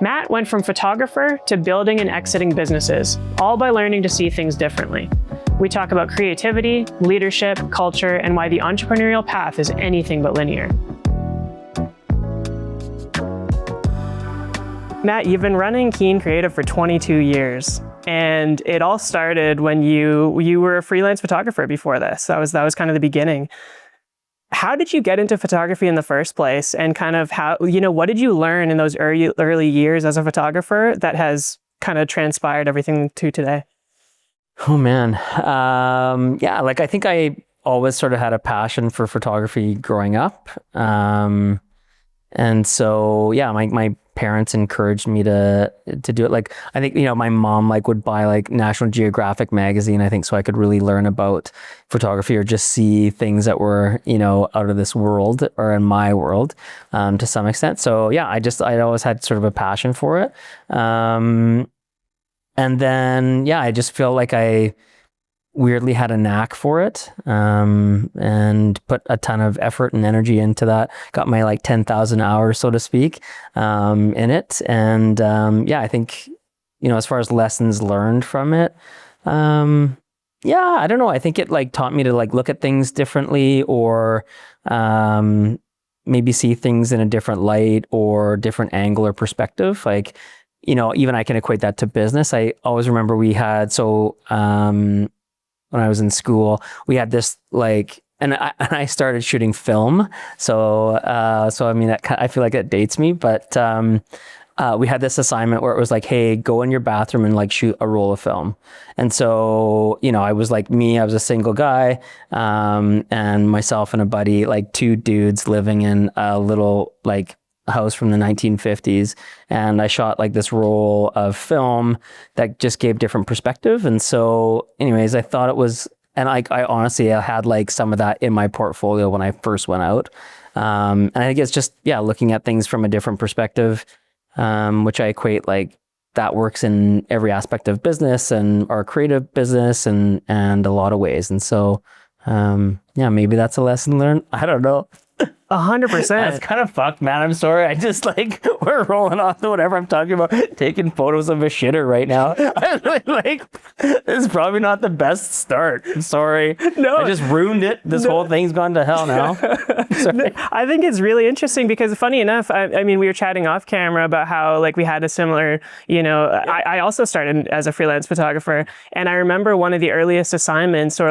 Matt went from photographer to building and exiting businesses, all by learning to see things differently. We talk about creativity, leadership, culture, and why the entrepreneurial path is anything but linear. Matt, you've been running Keen Creative for 22 years, and it all started when you were a freelance photographer before this. That was kind of the beginning. How did you get into photography in the first place, and kind of how, what did you learn in those early years as a photographer that has kind of transpired everything to today? Oh man. I think I always sort of had a passion for photography growing up. And so, my parents encouraged me to do it. Like, I think, my mom would buy National Geographic magazine, I think, so I could really learn about photography or just see things that were, out of this world or in my world, to some extent. So I always had sort of a passion for it. And then, I just feel like I weirdly had a knack for it, and put a ton of effort and energy into that. Got my 10,000 hours, so to speak, in it. And I think, as far as lessons learned from it, I don't know. I think it taught me to look at things differently, or maybe see things in a different light or different angle or perspective. Even I can equate that to business. I always remember we had, when I was in school, we had this and I started shooting film. So I mean, I feel like it dates me, but we had this assignment where it was hey, go in your bathroom and shoot a roll of film. And so, I was I was a single guy, and myself and a buddy, two dudes living in a little house from the 1950s, and I shot this roll of film that just gave different perspective. And so anyways, I thought it was, and I honestly had some of that in my portfolio when I first went out, and I think it's just looking at things from a different perspective, which I equate that works in every aspect of business and our creative business and a lot of ways. And so maybe that's a lesson learned. I don't know. 100%. That's kind of fucked, man. I'm sorry. I just we're rolling off to whatever I'm talking about, taking photos of a shitter right now. I'm this is probably not the best start. I'm sorry. No, I just ruined it. This whole thing's gone to hell now. I think it's really interesting because, funny enough, I mean, we were chatting off camera about how we had a similar, I also started as a freelance photographer, and I remember one of the earliest assignments or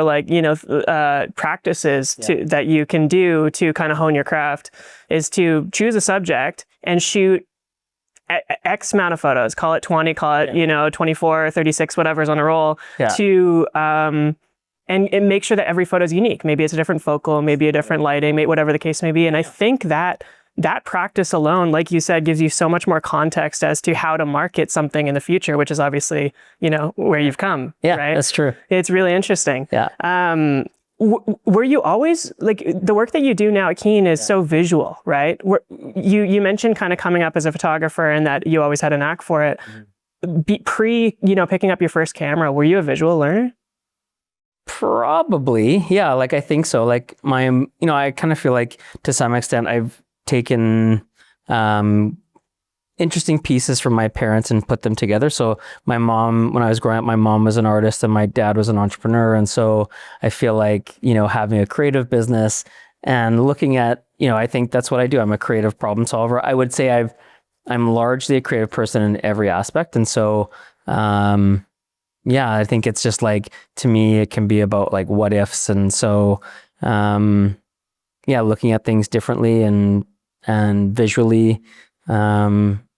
practices that you can do to kind of hone your craft is to choose a subject and shoot X amount of photos, call it 20, call it, 24, 36, whatever's on a roll, to, and make sure that every photo is unique. Maybe it's a different focal, maybe a different lighting, whatever the case may be. And I think that practice alone, like you said, gives you so much more context as to how to market something in the future, which is obviously, where you've come. Yeah, right? That's true. It's really interesting. Yeah. Were you always the work that you do now at Keen is so visual, right? You mentioned kind of coming up as a photographer and that you always had a knack for it. Mm-hmm. Picking up your first camera, were you a visual learner? Probably, yeah. I think so. I kind of feel to some extent I've taken interesting pieces from my parents and put them together. So my mom, when I was growing up, my mom was an artist and my dad was an entrepreneur. And so I feel having a creative business and looking at, I think that's what I do. I'm a creative problem solver. I would say I'm largely a creative person in every aspect. And so, I think it's just to me, it can be about what ifs. And so, looking at things differently and visually,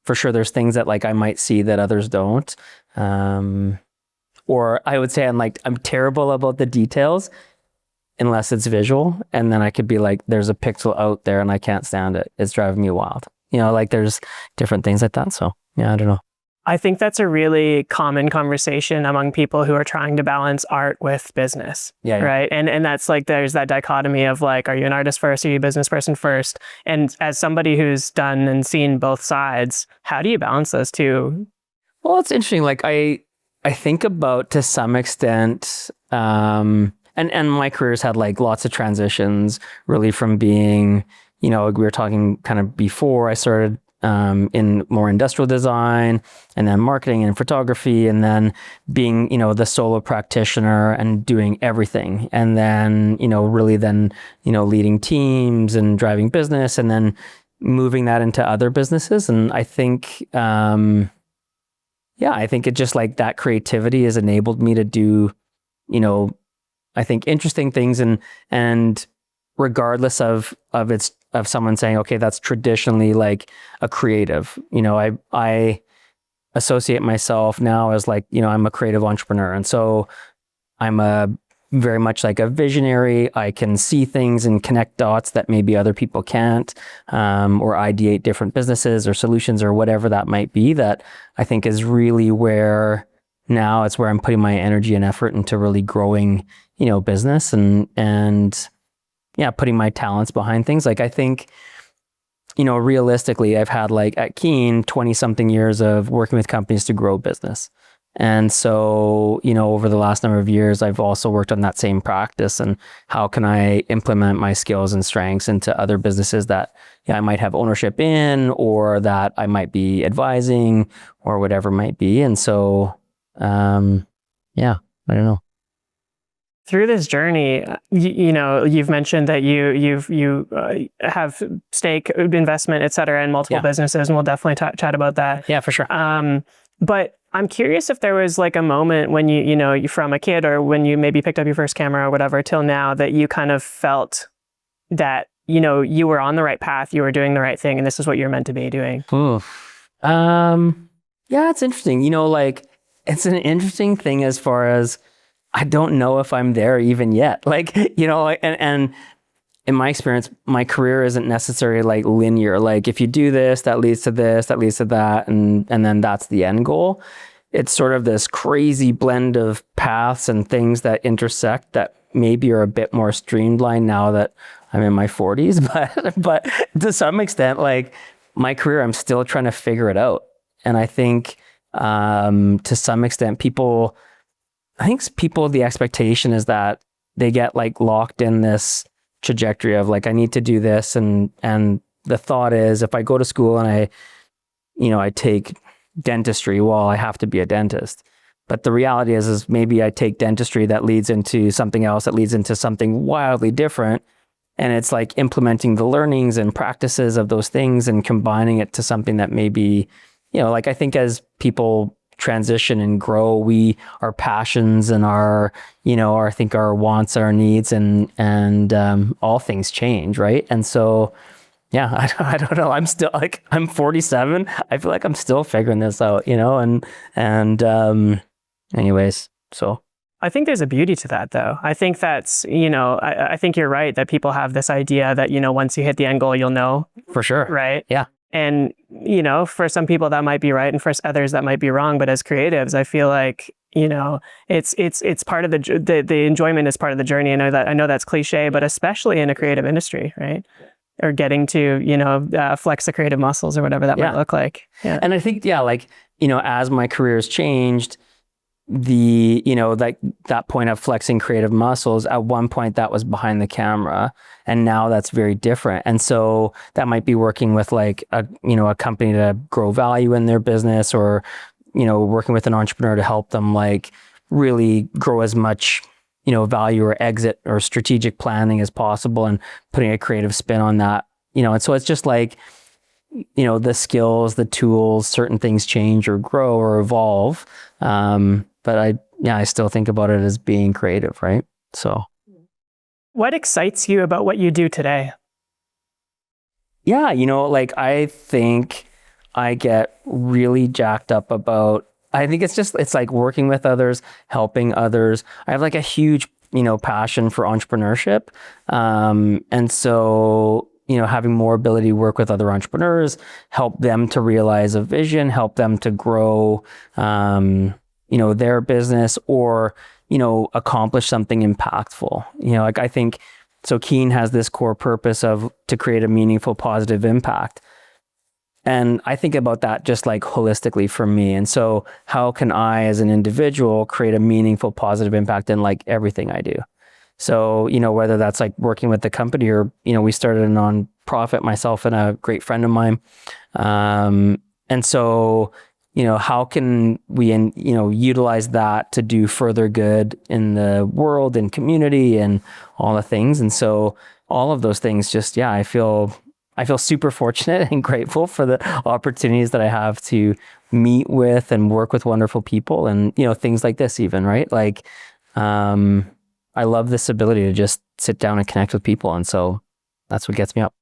for sure, there's things that I might see that others don't, or I would say I'm terrible about the details unless it's visual, and then I could be there's a pixel out there and I can't stand it. It's driving me wild. There's different things like that. So I don't know. I think that's a really common conversation among people who are trying to balance art with business, right? And that's there's that dichotomy of are you an artist first, or are you a business person first? And as somebody who's done and seen both sides, how do you balance those two? Well, it's interesting. I think about, to some extent, and my career's had lots of transitions, really, from being, we were talking kind of before I started in more industrial design, and then marketing and photography, and then being, the solo practitioner and doing everything. And then, really then, leading teams and driving business, and then moving that into other businesses. And I think, I think it just like that creativity has enabled me to do, I think interesting things, and regardless of someone saying, okay, that's traditionally like a creative, I associate myself now as like, I'm a creative entrepreneur. And so I'm very much like a visionary. I can see things and connect dots that maybe other people can't, or ideate different businesses or solutions or whatever that might be, that I think is really where now it's where I'm putting my energy and effort into really growing, business and putting my talents behind things. Like I think, realistically, I've had like at Keen 20 something years of working with companies to grow business. And so, over the last number of years, I've also worked on that same practice, and how can I implement my skills and strengths into other businesses that I might have ownership in, or that I might be advising, or whatever it might be. And so, I don't know. Through this journey, you've mentioned that you have stake investment, et cetera, in multiple businesses, and we'll definitely chat about that. Yeah, for sure. But I'm curious if there was like a moment when you from a kid, or when you maybe picked up your first camera or whatever till now, that you kind of felt that, you were on the right path, you were doing the right thing, and this is what you're meant to be doing. It's interesting. Like it's an interesting thing as far as I don't know if I'm there even yet. Like, and in my experience, my career isn't necessarily like linear. Like if you do this, that leads to this, that leads to that, and then that's the end goal. It's sort of this crazy blend of paths and things that intersect that maybe are a bit more streamlined now that I'm in my 40s. But to some extent, like my career, I'm still trying to figure it out. And I think to some extent, the expectation is that they get like locked in this trajectory of like, I need to do this. And the thought is, if I go to school and I take dentistry, well, I have to be a dentist. But the reality is maybe I take dentistry that leads into something else, that leads into something wildly different. And it's like implementing the learnings and practices of those things and combining it to something that maybe, like I think as people transition and grow, our passions and our wants, our needs, and all things change, right? And so, I don't know. I'm still like, I'm 47. I feel like I'm still figuring this out, anyways, so. I think there's a beauty to that, though. I think that's, I think you're right that people have this idea that, once you hit the end goal, you'll know. For sure. Right? Yeah. And, for some people that might be right, and for others that might be wrong. But as creatives, I feel like, it's part of the enjoyment is part of the journey. I know that's cliche, but especially in a creative industry, right? Or getting to, flex the creative muscles or whatever that might look like. Yeah. And I think, as my career has changed, like that point of flexing creative muscles, at one point that was behind the camera, and now that's very different. And so that might be working with like a company to grow value in their business, or working with an entrepreneur to help them like really grow as much value or exit or strategic planning as possible, and putting a creative spin on that. And so it's just like, the skills, the tools, certain things change or grow or evolve. But I still think about it as being creative, right? So. What excites you about what you do today? Yeah, like I think I get really jacked up about, I think it's like working with others, helping others. I have like a huge, passion for entrepreneurship. And so, having more ability to work with other entrepreneurs, help them to realize a vision, help them to grow, their business, or, accomplish something impactful. Like I think, so Keen has this core purpose to create a meaningful, positive impact. And I think about that just like holistically for me. And so how can I, as an individual, create a meaningful, positive impact in like everything I do? So, whether that's like working with the company or, we started a nonprofit, myself and a great friend of mine. And so, how can we, utilize that to do further good in the world and community and all the things. And so all of those things just, I feel super fortunate and grateful for the opportunities that I have to meet with and work with wonderful people and, things like this even, right? Like, I love this ability to just sit down and connect with people. And so that's what gets me up.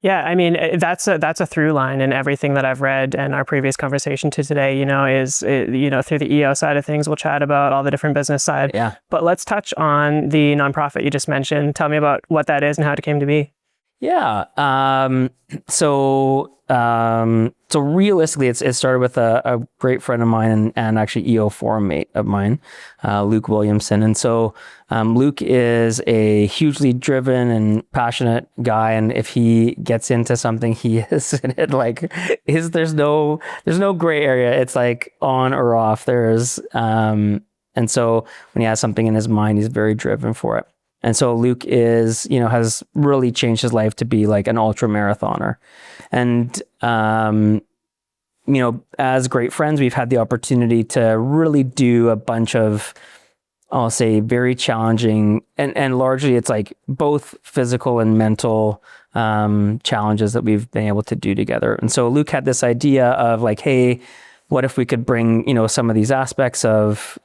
Yeah, I mean, that's a through line in everything that I've read and our previous conversation to today, is, through the EO side of things, we'll chat about all the different business side. Yeah. But let's touch on the nonprofit you just mentioned. Tell me about what that is and how it came to be. Yeah. So realistically, it started with a great friend of mine and actually EO forum mate of mine, Luke Williamson. And so Luke is a hugely driven and passionate guy, and if he gets into something, he is in it. Like, there's no gray area. It's like on or off. And so when he has something in his mind, he's very driven for it. And so Luke has really changed his life to be like an ultra marathoner. And, as great friends, we've had the opportunity to really do a bunch of, I'll say, very challenging and largely it's like both physical and mental challenges that we've been able to do together. And so Luke had this idea of like, hey, what if we could bring, some of these aspects of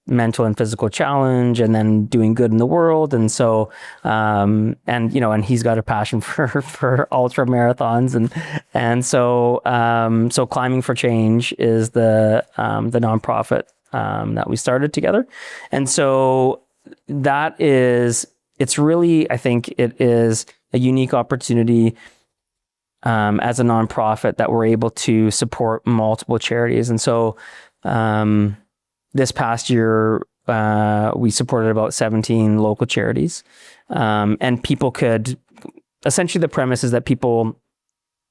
mental and physical challenge and then doing good in the world. And so, and he's got a passion for ultra marathons. And so Climbing for Change is the nonprofit, that we started together. And so it's really, I think it is a unique opportunity, as a nonprofit that we're able to support multiple charities. And so, this past year, we supported about 17 local charities. And people could, essentially the premise is that people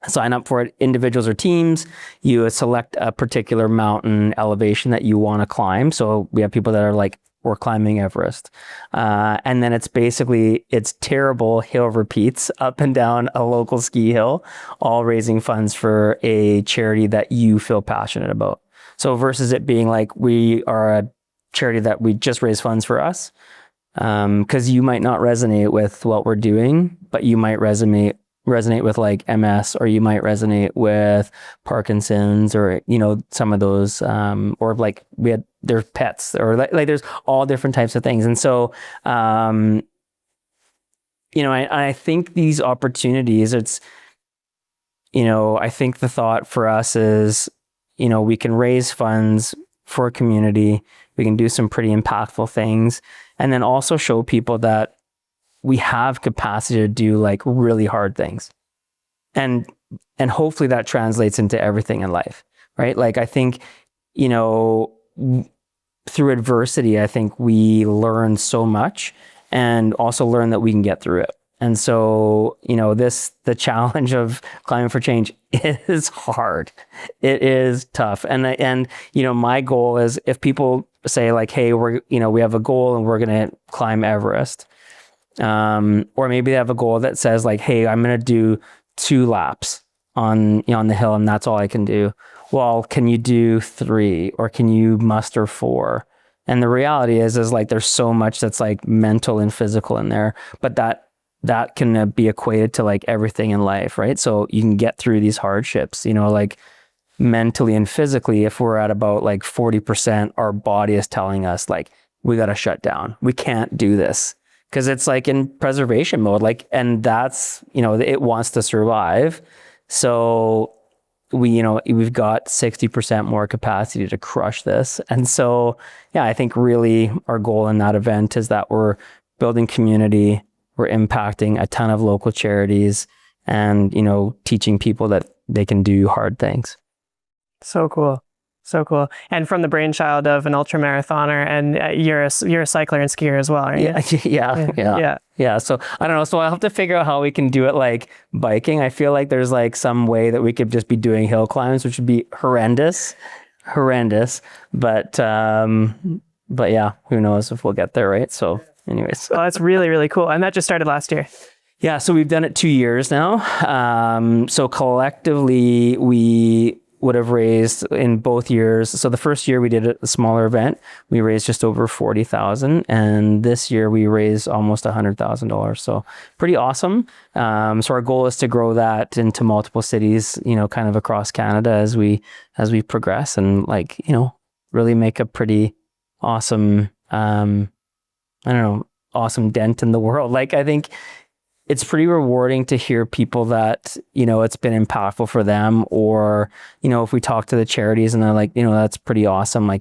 sign up for it, individuals or teams. You select a particular mountain elevation that you want to climb. So we have people that are like, we're climbing Everest. And then it's terrible hill repeats up and down a local ski hill, all raising funds for a charity that you feel passionate about. So versus it being like, we are a charity that we just raise funds for us, because you might not resonate with what we're doing, but you might resonate with like MS, or you might resonate with Parkinson's, or, some of those, or like there's pets, or like there's all different types of things. And so, I think these opportunities, I think the thought for us is, we can raise funds for a community. We can do some pretty impactful things, and then also show people that we have capacity to do like really hard things. And hopefully that translates into everything in life, right? Like, I think, through adversity, I think we learn so much, and also learn that we can get through it. And so, the challenge of Climbing for Change is hard. It is tough. And my goal is, if people say like, hey, we have a goal and we're going to climb Everest. Or maybe they have a goal that says like, hey, I'm going to do 2 laps on the hill, and that's all I can do. Well, can you do 3, or can you muster 4? And the reality is like, there's so much that's like mental and physical in there, but that can be equated to like everything in life, right? So you can get through these hardships, like mentally and physically. If we're at about like 40%, our body is telling us like, we got to shut down. We can't do this, because it's like in preservation mode, like, and that's, it wants to survive. So we've got 60% more capacity to crush this. And so, I think really our goal in that event is that we're building community, we're impacting a ton of local charities, and, teaching people that they can do hard things. So cool. So cool. And from the brainchild of an ultra marathoner, and you're a cycler and skier as well, aren't you? Yeah. So I don't know. So I'll have to figure out how we can do it like biking. I feel like there's like some way that we could just be doing hill climbs, which would be horrendous. But yeah, who knows if we'll get there, right? So anyways. Well, that's really, really cool. And that just started last year. Yeah, so we've done it 2 years now. So collectively, we would have raised in both years. So the first year we did a smaller event, we raised just over 40,000, and this year we raised almost $100,000. So pretty awesome. So our goal is to grow that into multiple cities, kind of across Canada as we progress, and really make a pretty awesome, awesome dent in the world. I think it's pretty rewarding to hear people that, it's been impactful for them, or, if we talk to the charities and they're like, that's pretty awesome. A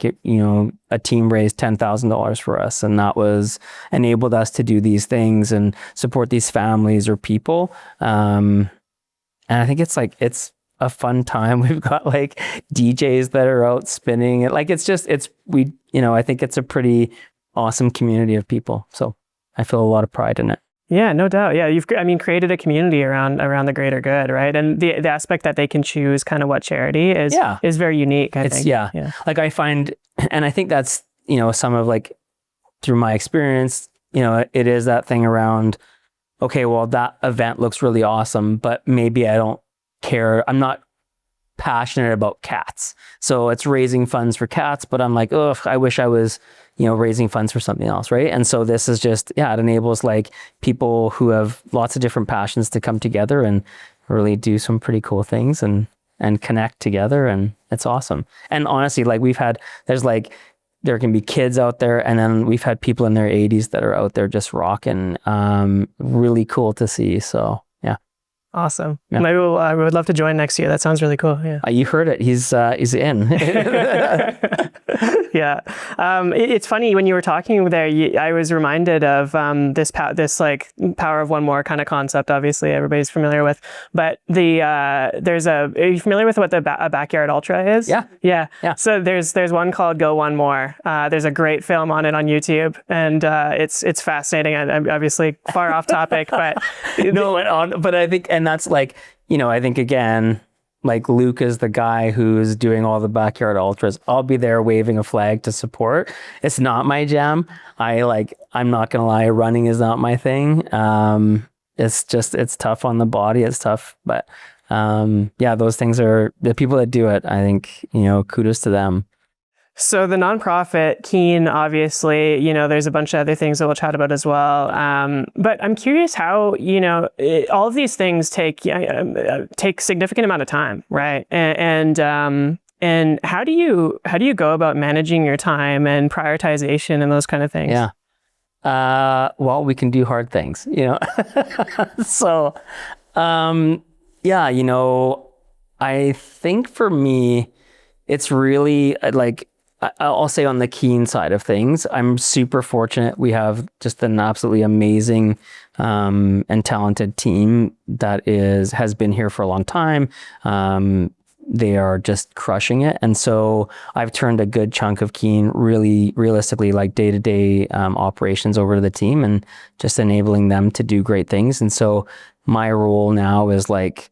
team raised $10,000 for us, and that was enabled us to do these things and support these families or people. And I think it's a fun time. We've got DJs that are out spinning. I think it's a pretty awesome community of people. So I feel a lot of pride in it. Yeah, no doubt. Yeah, you've created a community around the greater good, right? And the aspect that they can choose kind of what charity is very unique, I think. Yeah. I find, and I think that's, some of through my experience, it is that thing around, okay, well, that event looks really awesome, but maybe I don't care. I'm not passionate about cats. So it's raising funds for cats, but I'm like, ugh, I wish I was, raising funds for something else, right? And so this is just, it enables people who have lots of different passions to come together and really do some pretty cool things and connect together, and it's awesome. And honestly, there can be kids out there, and then we've had people in their 80s that are out there just rocking. Really cool to see. So yeah. Awesome. Yeah. Maybe I would love to join next year. That sounds really cool. Yeah. You heard it. He's in. Yeah. It's funny when you were talking there, I was reminded of this power of one more kind of concept. Obviously, everybody's familiar with. But are you familiar with what a backyard ultra is? Yeah. Yeah. So there's one called Go One More. There's a great film on it on YouTube, and it's fascinating. I'm obviously far off topic, but but I think, and that's I think again, Luke is the guy who's doing all the backyard ultras. I'll be there waving a flag to support. It's not my jam. I'm not gonna lie, running is not my thing. It's tough on the body. It's tough, but those things are the people that do it. I think, kudos to them. So the nonprofit, Keen, obviously, there's a bunch of other things that we'll chat about as well. But I'm curious how, all of these things take significant amount of time, right? And how do you go about managing your time and prioritization and those kind of things? Yeah. Well, we can do hard things, So, I think for me, it's really I'll say on the Keen side of things, I'm super fortunate. We have just an absolutely amazing and talented team that has been here for a long time. They are just crushing it. And so I've turned a good chunk of Keen really realistically day-to-day operations over to the team and just enabling them to do great things. And so my role now is there's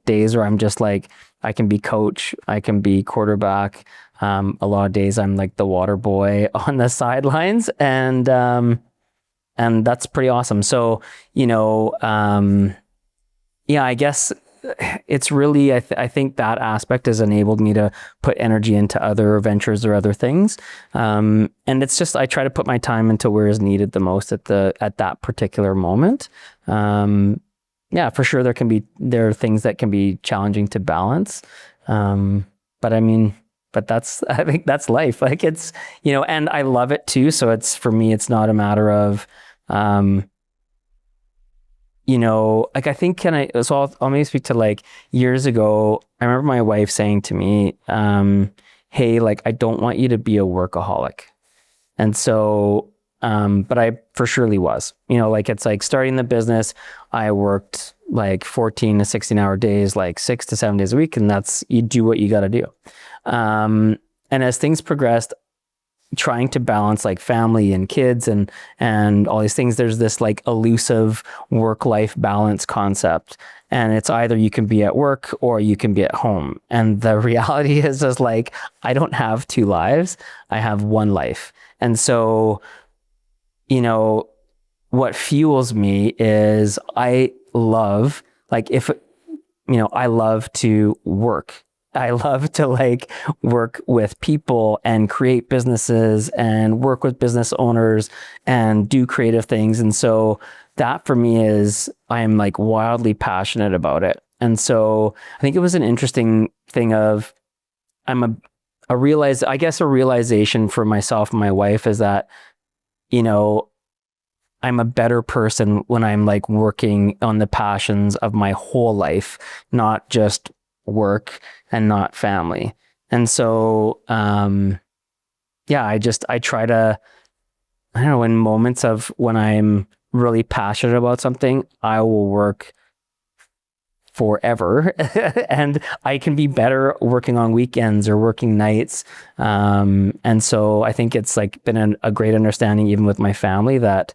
days where I'm just I can be coach, I can be quarterback. A lot of days I'm the water boy on the sidelines, and that's pretty awesome. So, I guess it's really, I think that aspect has enabled me to put energy into other ventures or other things. And it's just, I try to put my time into where is needed the most at that particular moment. For sure there are things that can be challenging to balance. But I think that's life. It's, and I love it too. So for me, it's not a matter of, I think, I'll maybe speak to years ago, I remember my wife saying to me, hey, I don't want you to be a workaholic. And so, but I for surely was, it's starting the business. I worked 14 to 16-hour days, 6 to 7 days a week. And you do what you got to do. And as things progressed, trying to balance like family and kids and all these things, there's this like elusive work-life balance concept. And it's either you can be at work or you can be at home. And the reality is like, I don't have two lives. I have one life. And so, you know, what fuels me is I love, like if, you know, I love to work. I love to like work with people and create businesses and work with business owners and do creative things. And so that for me is, I am like wildly passionate about it. And so I think it was an interesting thing of, a realization for myself and my wife is that, you know, I'm a better person when I'm like working on the passions of my whole life, not just work and not family. And so, yeah, I try to, I don't know, in moments of when I'm really passionate about something, I will work forever and I can be better working on weekends or working nights. And so I think it's like been a great understanding even with my family that,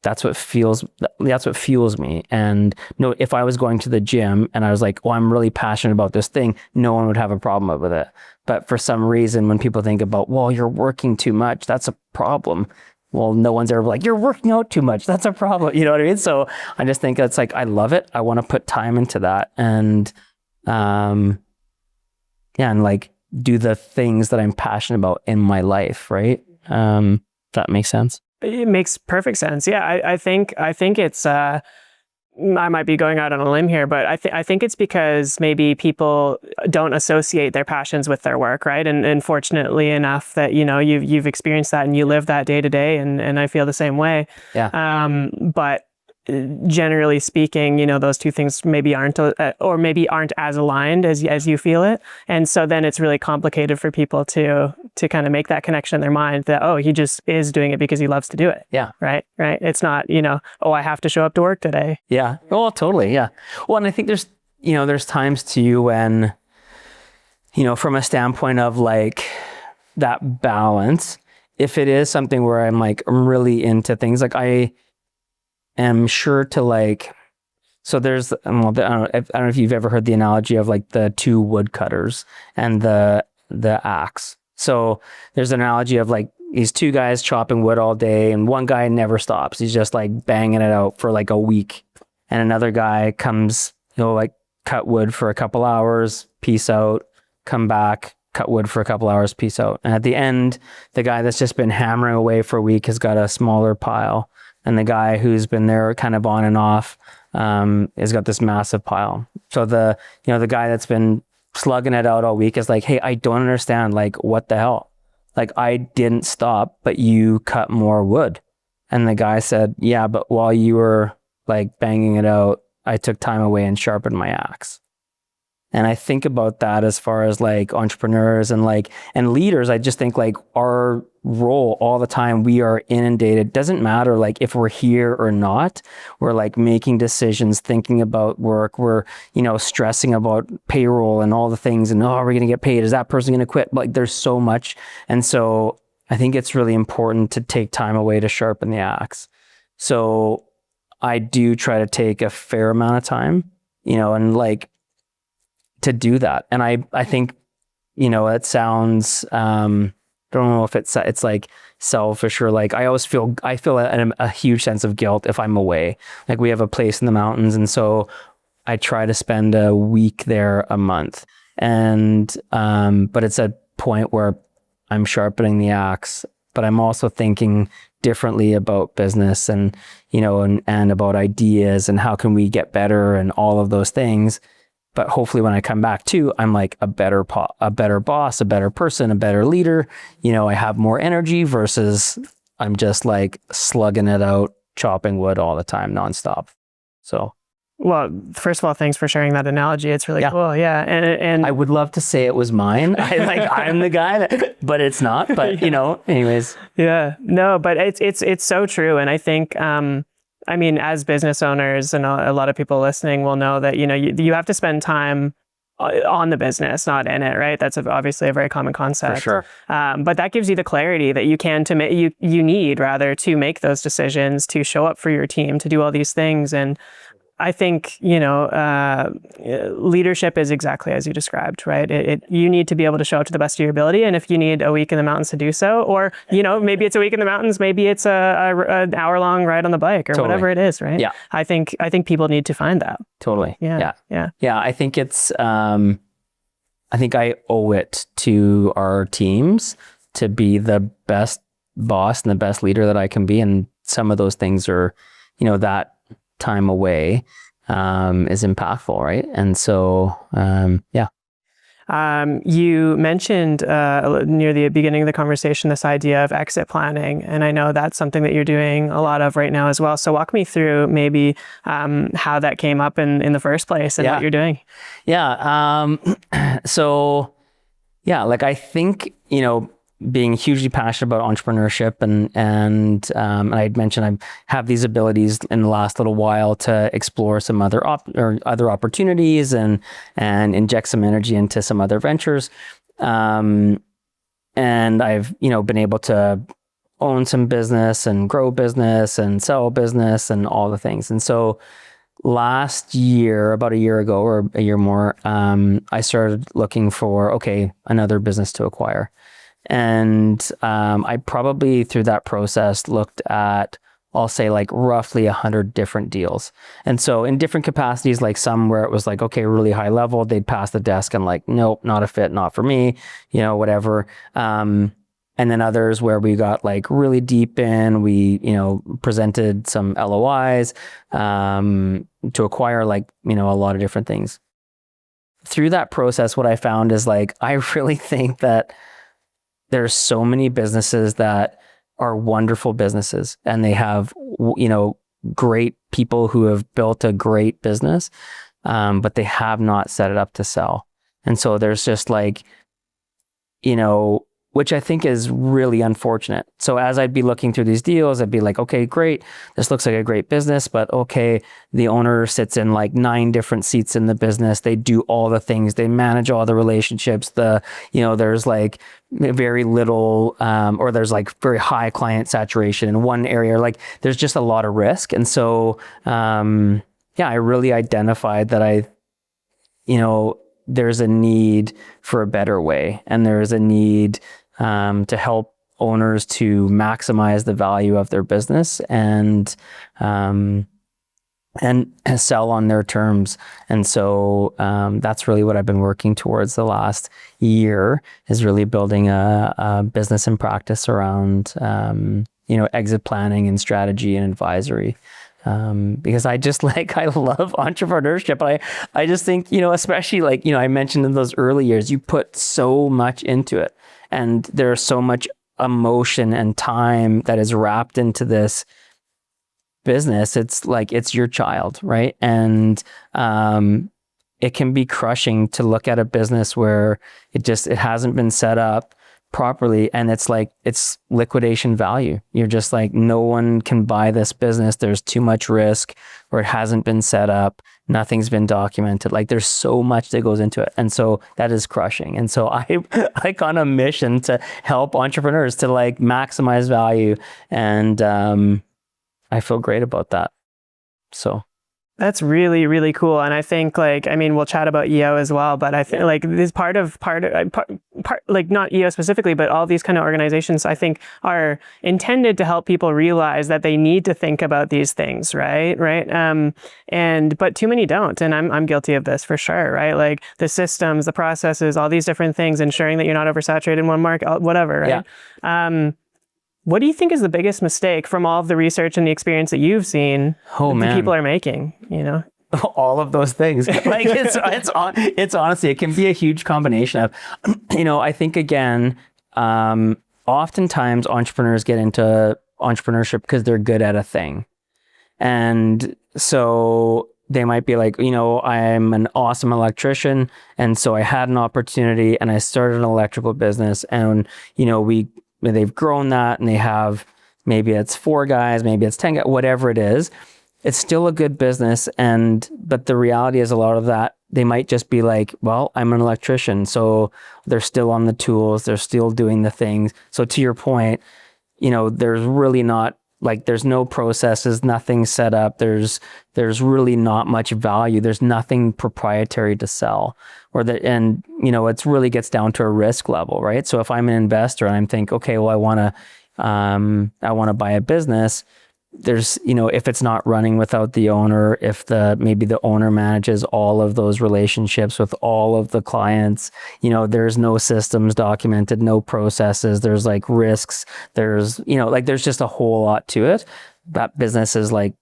that's what fuels me. And no, if I was going to the gym and I was like, oh, I'm really passionate about this thing, no one would have a problem with it. But for some reason, when people think about, well, you're working too much, that's a problem. Well, no one's ever like, you're working out too much, that's a problem. You know what I mean? So I just think it's like, I love it. I want to put time into that and, yeah, and like do the things that I'm passionate about in my life. Right. If that makes sense. It makes perfect sense. Yeah, I think it's. I might be going out on a limb here, but I think it's because maybe people don't associate their passions with their work, right? And fortunately enough that you know you've experienced that and you live that day to day, and I feel the same way. Yeah. But generally speaking, you know, those two things maybe aren't as aligned as you feel it. And so then it's really complicated for people to kind of make that connection in their mind that, oh, he just is doing it because he loves to do it. Yeah. Right. It's not, you know, oh, I have to show up to work today. Yeah. Oh, totally. Yeah. Well, and I think there's times too when, you know, from a standpoint of like that balance, if it is something where I'm really into things, like I am sure to like, so there's, I don't know if you've ever heard the analogy of like the two woodcutters and the axe. So there's an analogy of like these two guys chopping wood all day and one guy never stops. He's just like banging it out for like a week. And another guy comes, he'll like cut wood for a couple hours, peace out, come back, cut wood for a couple hours, peace out. And at the end, the guy that's just been hammering away for a week has got a smaller pile. And the guy who's been there kind of on and off has got this massive pile. So the guy that's been slugging it out all week is like, hey, I don't understand. Like, what the hell? Like, I didn't stop, but you cut more wood. And the guy said, yeah, but while you were like banging it out, I took time away and sharpened my axe. And I think about that as far as like entrepreneurs and leaders. I just think like our role all the time, we are inundated. Doesn't matter like if we're here or not, we're like making decisions, thinking about work. We're, you know, stressing about payroll and all the things and, oh, are we going to get paid? Is that person going to quit? Like there's so much. And so I think it's really important to take time away to sharpen the axe. So I do try to take a fair amount of time, you know, and like, to do that. And I think, you know, it sounds, don't know if it's like selfish or like, I feel a huge sense of guilt if I'm away. Like we have a place in the mountains. And so I try to spend a week there a month. And, but it's a point where I'm sharpening the axe, but I'm also thinking differently about business and, you know, and about ideas and how can we get better and all of those things. But hopefully when I come back too, I'm like a better boss, a better person, a better leader. You know, I have more energy versus I'm just like slugging it out, chopping wood all the time, nonstop. So. Well, first of all, thanks for sharing that analogy. It's really cool. Yeah. And I would love to say it was mine. I'm the guy but it's not, but you know, anyways. Yeah, no, but it's so true. And I think, I mean, as business owners and a lot of people listening will know that, you know, you have to spend time on the business, not in it, right? That's obviously a very common concept. For sure. But that gives you the clarity that you need rather to make those decisions, to show up for your team, to do all these things. And I think, leadership is exactly as you described, right? You need to be able to show up to the best of your ability. And if you need a week in the mountains to do so, or, maybe it's a week in the mountains, maybe it's an hour-long ride on the bike or whatever it is, right? Yeah. I think people need to find that. Totally. Yeah. I think it's, I think I owe it to our teams to be the best boss and the best leader that I can be. And some of those things are, that time away is impactful, right? And so, you mentioned near the beginning of the conversation this idea of exit planning, and I know that's something that you're doing a lot of right now as well. So walk me through maybe how that came up in the first place and what you're doing. I think, being hugely passionate about entrepreneurship and I'd mentioned I have these abilities in the last little while to explore some other opportunities and inject some energy into some other ventures. And I've, been able to own some business and grow business and sell business and all the things. And so last year, about a year ago or a year more, I started looking for, another business to acquire. And I probably through that process looked at, I'll say like roughly 100 different deals. And so in different capacities, like some where it was like, really high level, they'd pass the desk and like, nope, not a fit, not for me, whatever. And then others where we got like really deep in, we, presented some LOIs to acquire like, a lot of different things. Through that process, what I found is like, I really think that there's so many businesses that are wonderful businesses and they have, great people who have built a great business, but they have not set it up to sell. And so there's just like, which I think is really unfortunate. So as I'd be looking through these deals, I'd be like, okay, great. This looks like a great business, but the owner sits in like 9 different seats in the business. They do all the things. They manage all the relationships. There's like very little, or there's like very high client saturation in one area. Like there's just a lot of risk. And so, I really identified that there's a need for a better way, and there's a need to help owners to maximize the value of their business and sell on their terms. And so that's really what I've been working towards the last year, is really building a business and practice around exit planning and strategy and advisory. Because I love entrepreneurship. I just think, especially like, I mentioned in those early years, you put so much into it and there's so much emotion and time that is wrapped into this business. It's like, it's your child, right? And, it can be crushing to look at a business where it hasn't been set up properly, and it's like it's liquidation value. You're just like, no one can buy this business. There's too much risk, or it hasn't been set up. Nothing's been documented. Like there's so much that goes into it, and so that is crushing. And so I on a mission to help entrepreneurs to like maximize value, and I feel great about that. So. That's really, really cool. And I think we'll chat about EO as well, but I think like this part like not EO specifically, but all these kind of organizations, I think are intended to help people realize that they need to think about these things, right? But too many don't. And I'm guilty of this for sure, right? Like the systems, the processes, all these different things, ensuring that you're not oversaturated in one market, whatever, right? Yeah. What do you think is the biggest mistake from all of the research and the experience that you've seen that people are making, All of those things. Like it's honestly, it can be a huge combination of, I think again, oftentimes entrepreneurs get into entrepreneurship because they're good at a thing. And so they might be like, I'm an awesome electrician. And so I had an opportunity and I started an electrical business, and, they've grown that, and they have, maybe it's 4 guys, maybe it's 10 guys, whatever it is. it's still a good business. But the reality is a lot of that, they might just be like, well, I'm an electrician. So they're still on the tools. They're still doing the things. So to your point, there's really not like, there's no processes, nothing set up. There's really not much value. There's nothing proprietary to sell it's really gets down to a risk level, right? So if I'm an investor and I'm think, okay, well, I want to buy a business, there's, if it's not running without the owner, if maybe the owner manages all of those relationships with all of the clients, there's no systems documented, no processes, there's like risks, there's just a whole lot to it. That business is like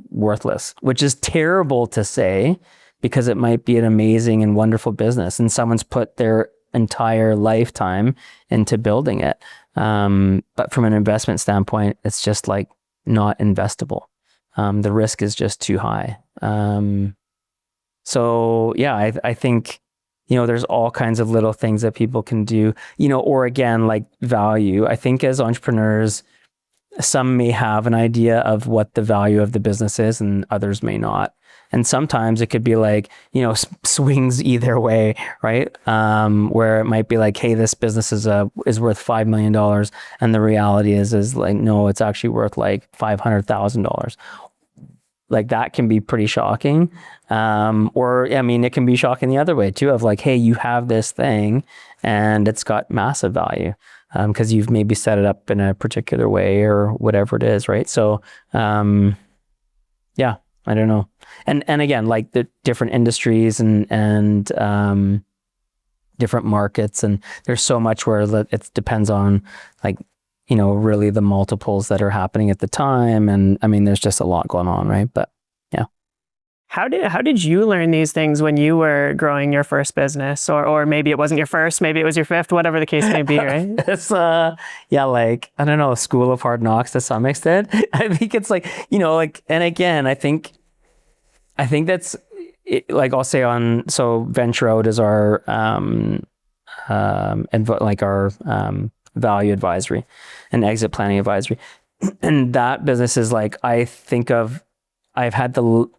worthless, which is terrible to say because it might be an amazing and wonderful business and someone's put their entire lifetime into building it. But from an investment standpoint, it's just like not investable. The risk is just too high. So yeah, I think, there's all kinds of little things that people can do, or again, like value. I think as entrepreneurs, some may have an idea of what the value of the business is and others may not. And sometimes it could be like, swings either way, right? Where it might be like, hey, this business is worth $5 million. And the reality is like, no, it's actually worth like $500,000. Like that can be pretty shocking. It can be shocking the other way too, of like, hey, you have this thing and it's got massive value. Because you've maybe set it up in a particular way or whatever it is, right? So, yeah, I don't know. And again, like the different industries and different markets, and there's so much where it depends on like, really the multiples that are happening at the time. And I mean, there's just a lot going on, right? But yeah. How did you learn these things when you were growing your first business, or maybe it wasn't your first, maybe it was your fifth, whatever the case may be, right? It's like, I don't know, school of hard knocks to some extent. I think it's like, and again, I think that's it, like I'll say so Venture Out is our value advisory and exit planning advisory, and that business is like, I've had the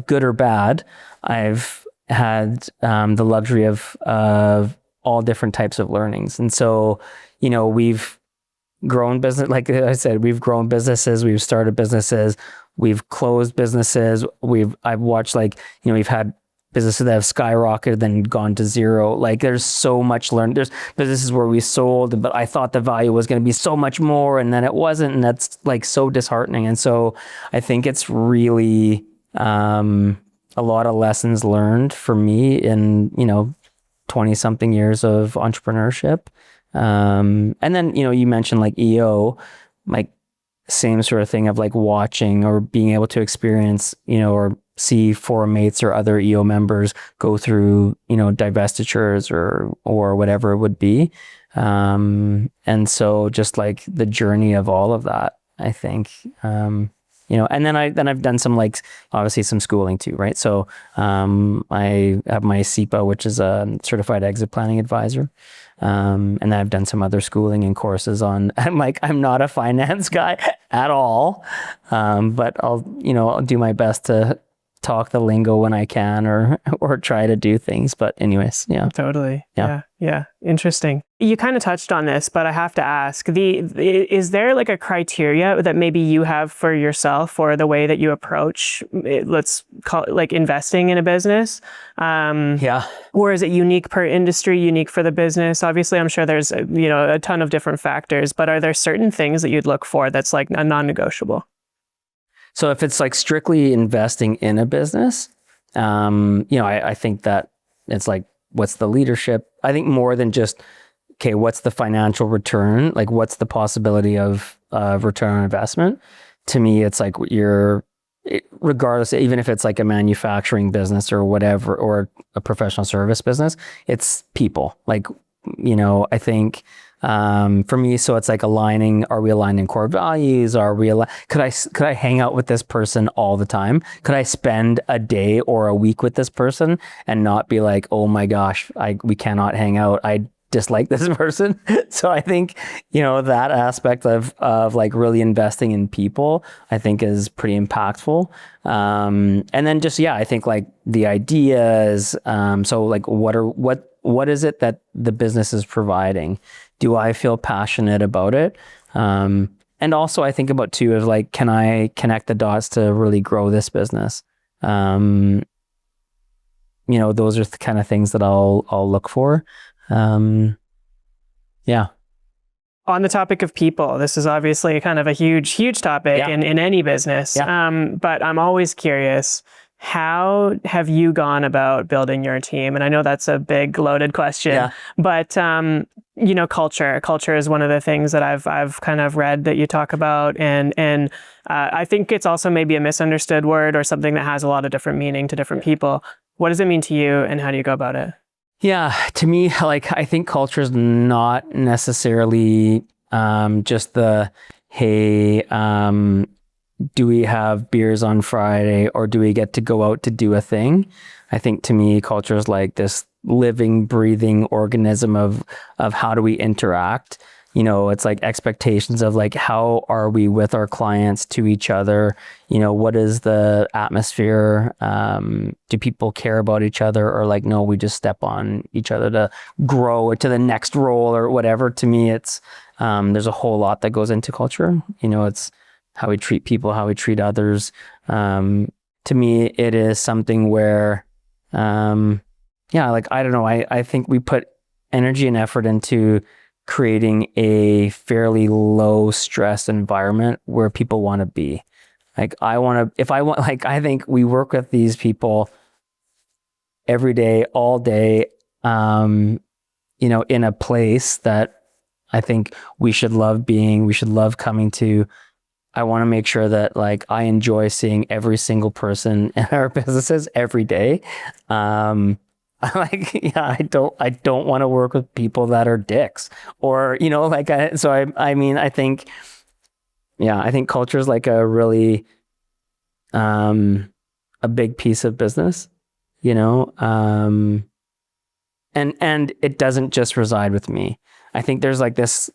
good or bad, I've had the luxury of all different types of learnings. And so, we've grown business, like I said, we've grown businesses, we've started businesses, we've closed businesses, I've watched we've had businesses that have skyrocketed then gone to zero. Like there's so much learned. There's businesses where we sold, but I thought the value was going to be so much more and then it wasn't. And that's like so disheartening. And so I think it's really, a lot of lessons learned for me in 20 something years of entrepreneurship. And then you mentioned like EO, like same sort of thing of like watching or being able to experience or see forum mates or other EO members go through divestitures or whatever it would be. And so just like the journey of all of that, I think and then I've done some obviously some schooling too, right? So I have my CEPA, which is a certified exit planning advisor. And then I've done some other schooling and courses on, I'm not a finance guy at all. But I'll do my best to talk the lingo when I can or try to do things. But anyways, yeah. Totally. Yeah. Interesting. You kind of touched on this, but I have to ask, is there like a criteria that maybe you have for yourself or the way that you approach, let's call it like investing in a business? Yeah. Or is it unique per industry, unique for the business? Obviously, I'm sure there's, a ton of different factors, but are there certain things that you'd look for that's like a non-negotiable? So if it's like strictly investing in a business, I think that it's like, what's the leadership? I think more than just, okay, what's the financial return? Like what's the possibility of return on investment? To me, it's like regardless, even if it's like a manufacturing business or whatever, or a professional service business, it's people. Like, I think for me, so it's like are we aligned in core values? Could I hang out with this person all the time? Could I spend a day or a week with this person and not be like, oh my gosh, we cannot hang out. dislike this person. So I think, that aspect of like really investing in people, I think is pretty impactful. And then just, I think like the ideas, so like what is it that the business is providing? Do I feel passionate about it? And also I think about too, of like, can I connect the dots to really grow this business? Those are the kind of things that I'll look for. Yeah. On the topic of people, this is obviously kind of a huge topic in any business. But I'm always curious, how have you gone about building your team? And I know that's a big loaded question, but culture is one of the things that I've kind of read that you talk about. And I think it's also maybe a misunderstood word or something that has a lot of different meaning to different people. What does it mean to you and how do you go about it? Yeah, to me, like, I think culture is not necessarily just the, hey, do we have beers on Friday or do we get to go out to do a thing? I think to me, culture is like this living, breathing organism of how do we interact. It's like expectations of like, how are we with our clients, to each other? What is the atmosphere? Do people care about each other, or like, no, we just step on each other to grow to the next role or whatever? To me, it's, there's a whole lot that goes into culture. It's how we treat people, how we treat others. To me, it is something where, like, I don't know, I think we put energy and effort into creating a fairly low stress environment where people want to be. Like, I think we work with these people every day, all day, in a place that I think we should love being, we should love coming to. I want to make sure that like I enjoy seeing every single person in our businesses every day. I don't want to work with people that are dicks, or, I think culture is like a really, a big piece of business, and it doesn't just reside with me. I think there's like this,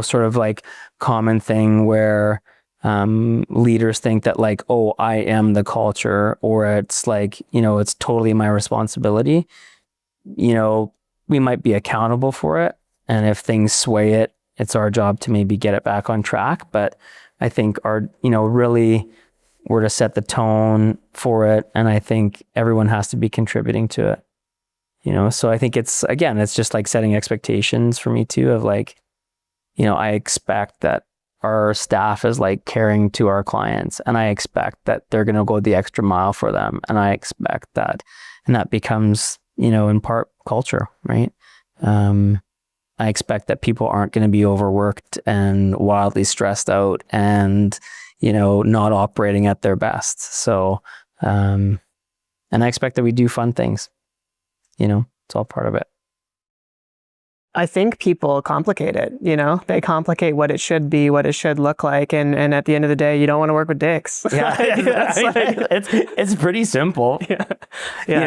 sort of like common thing where, leaders think that like, oh, I am the culture, or it's like, it's totally my responsibility. We might be accountable for it. And if things sway it, it's our job to maybe get it back on track. But I think really we're to set the tone for it. And I think everyone has to be contributing to it, so I think it's just like setting expectations for me too, of like, I expect that our staff is like caring to our clients, and I expect that they're going to go the extra mile for them. And I expect that, and that becomes, in part culture, right? I expect that people aren't going to be overworked and wildly stressed out and, not operating at their best. So, and I expect that we do fun things, it's all part of it. I think people complicate it, they complicate what it should be, what it should look like. And at the end of the day, you don't want to work with dicks. Yeah, it's pretty simple. Yeah.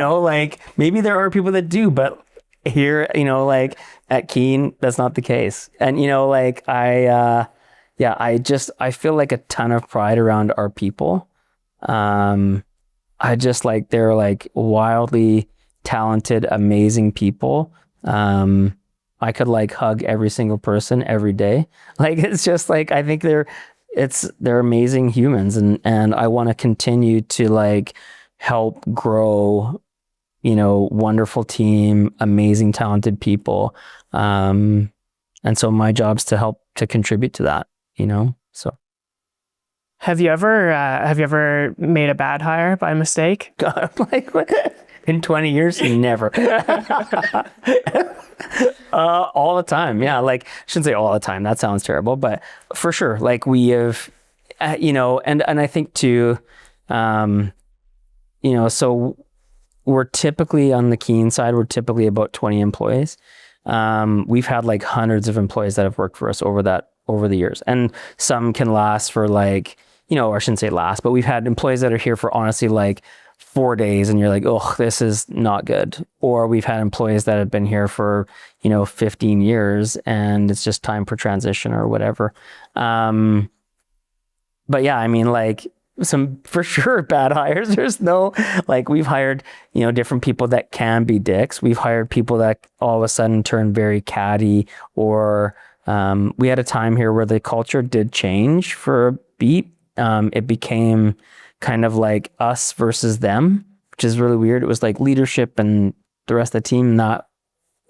Like maybe there are people that do, but here, like at Keen, that's not the case. And, like I feel like a ton of pride around our people. I just like, they're like wildly talented, amazing people. I could like hug every single person every day. Like, it's just like, I think they're amazing humans, and I want to continue to like help grow, wonderful team, amazing, talented people. And so my job's to help to contribute to that, so. Have you ever made a bad hire by mistake? God, like in 20 years, never. All the time. Yeah. Like, I shouldn't say all the time. That sounds terrible, but for sure. Like we have, and I think too, so we're typically on the Keen side, we're typically about 20 employees. We've had like hundreds of employees that have worked for us over the years, and some can last for like, or I shouldn't say last, but we've had employees that are here for honestly like 4 days and you're like, oh, this is not good. Or we've had employees that have been here for, 15 years and it's just time for transition or whatever. But yeah, I mean, like some for sure bad hires. There's no, like we've hired, different people that can be dicks. We've hired people that all of a sudden turn very catty, or we had a time here where the culture did change for a beat. It became kind of like us versus them, which is really weird. It was like leadership and the rest of the team, that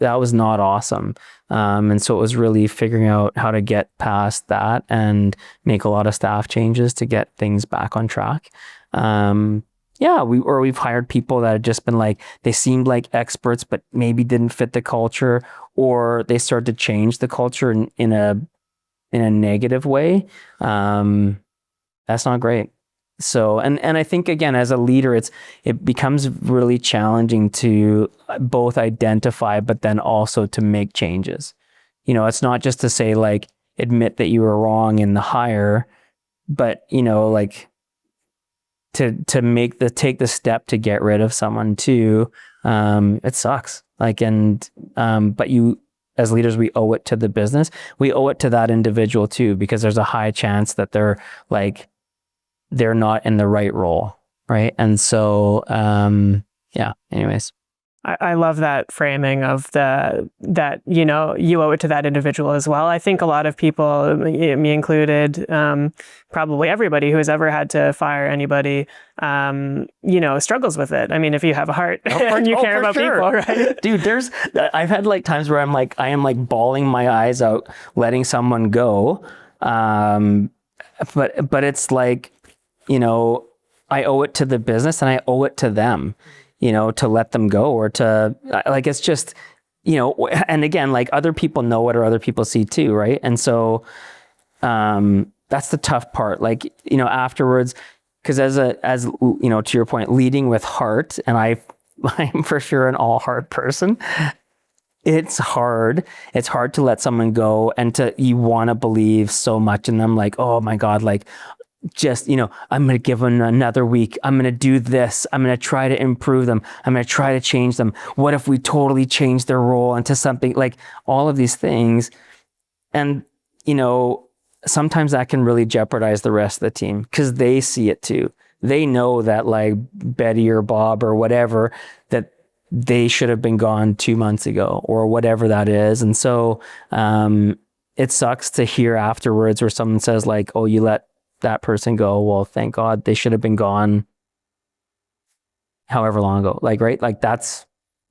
was not awesome. And so it was really figuring out how to get past that and make a lot of staff changes to get things back on track. We've hired people that had just been like, they seemed like experts, but maybe didn't fit the culture, or they started to change the culture in a negative way. That's not great. So, and I think again, as a leader, it becomes really challenging to both identify, but then also to make changes. It's not just to say like, admit that you were wrong in the hire, but like to take the step to get rid of someone too. It sucks. Like, but as leaders, we owe it to the business. We owe it to that individual too, because there's a high chance that they're not in the right role, right? And so, anyways. I love that framing of that you owe it to that individual as well. I think a lot of people, me included, probably everybody who has ever had to fire anybody, struggles with it. I mean, if you have a heart and you care about people, right? Dude, I've had like times where I am like bawling my eyes out, letting someone go. But it's like, I owe it to the business and I owe it to them, to let them go, or to like, it's just, and again, like other people know it or other people see too. Right. And so, that's the tough part. Like, afterwards, cause as to your point, leading with heart, and I'm for sure an all heart person. It's hard. It's hard to let someone go and you want to believe so much in them. Like, oh my God, like, just, I'm going to give them another week. I'm going to do this. I'm going to try to improve them. I'm going to try to change them. What if we totally change their role into something, like all of these things? And, sometimes that can really jeopardize the rest of the team because they see it too. They know that like Betty or Bob or whatever, that they should have been gone 2 months ago or whatever that is. And so it sucks to hear afterwards where someone says like, oh, you let that person go. Well, thank God, they should have been gone however long ago. Like, right? Like that's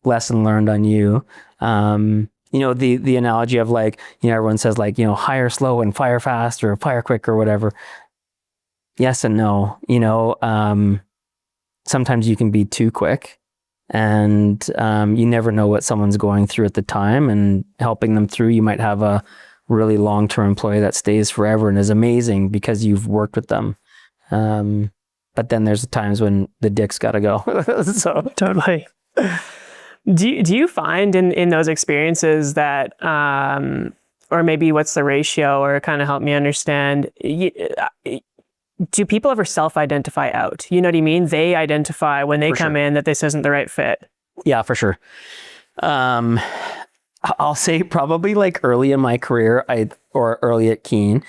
lesson learned on you. The analogy of like, everyone says like, hire slow and fire fast or fire quick or whatever. Yes and no. Sometimes you can be too quick, and you never know what someone's going through at the time, and helping them through. You might have a really long-term employee that stays forever and is amazing because you've worked with them. But then there's times when the dick's got to go. So totally. Do you find in those experiences that, or maybe what's the ratio, or kind of help me understand, do people ever self-identify out? You know what I mean? They identify when they come in that this isn't the right fit. Yeah, for sure. I'll say probably like early in my career, or early at Keen,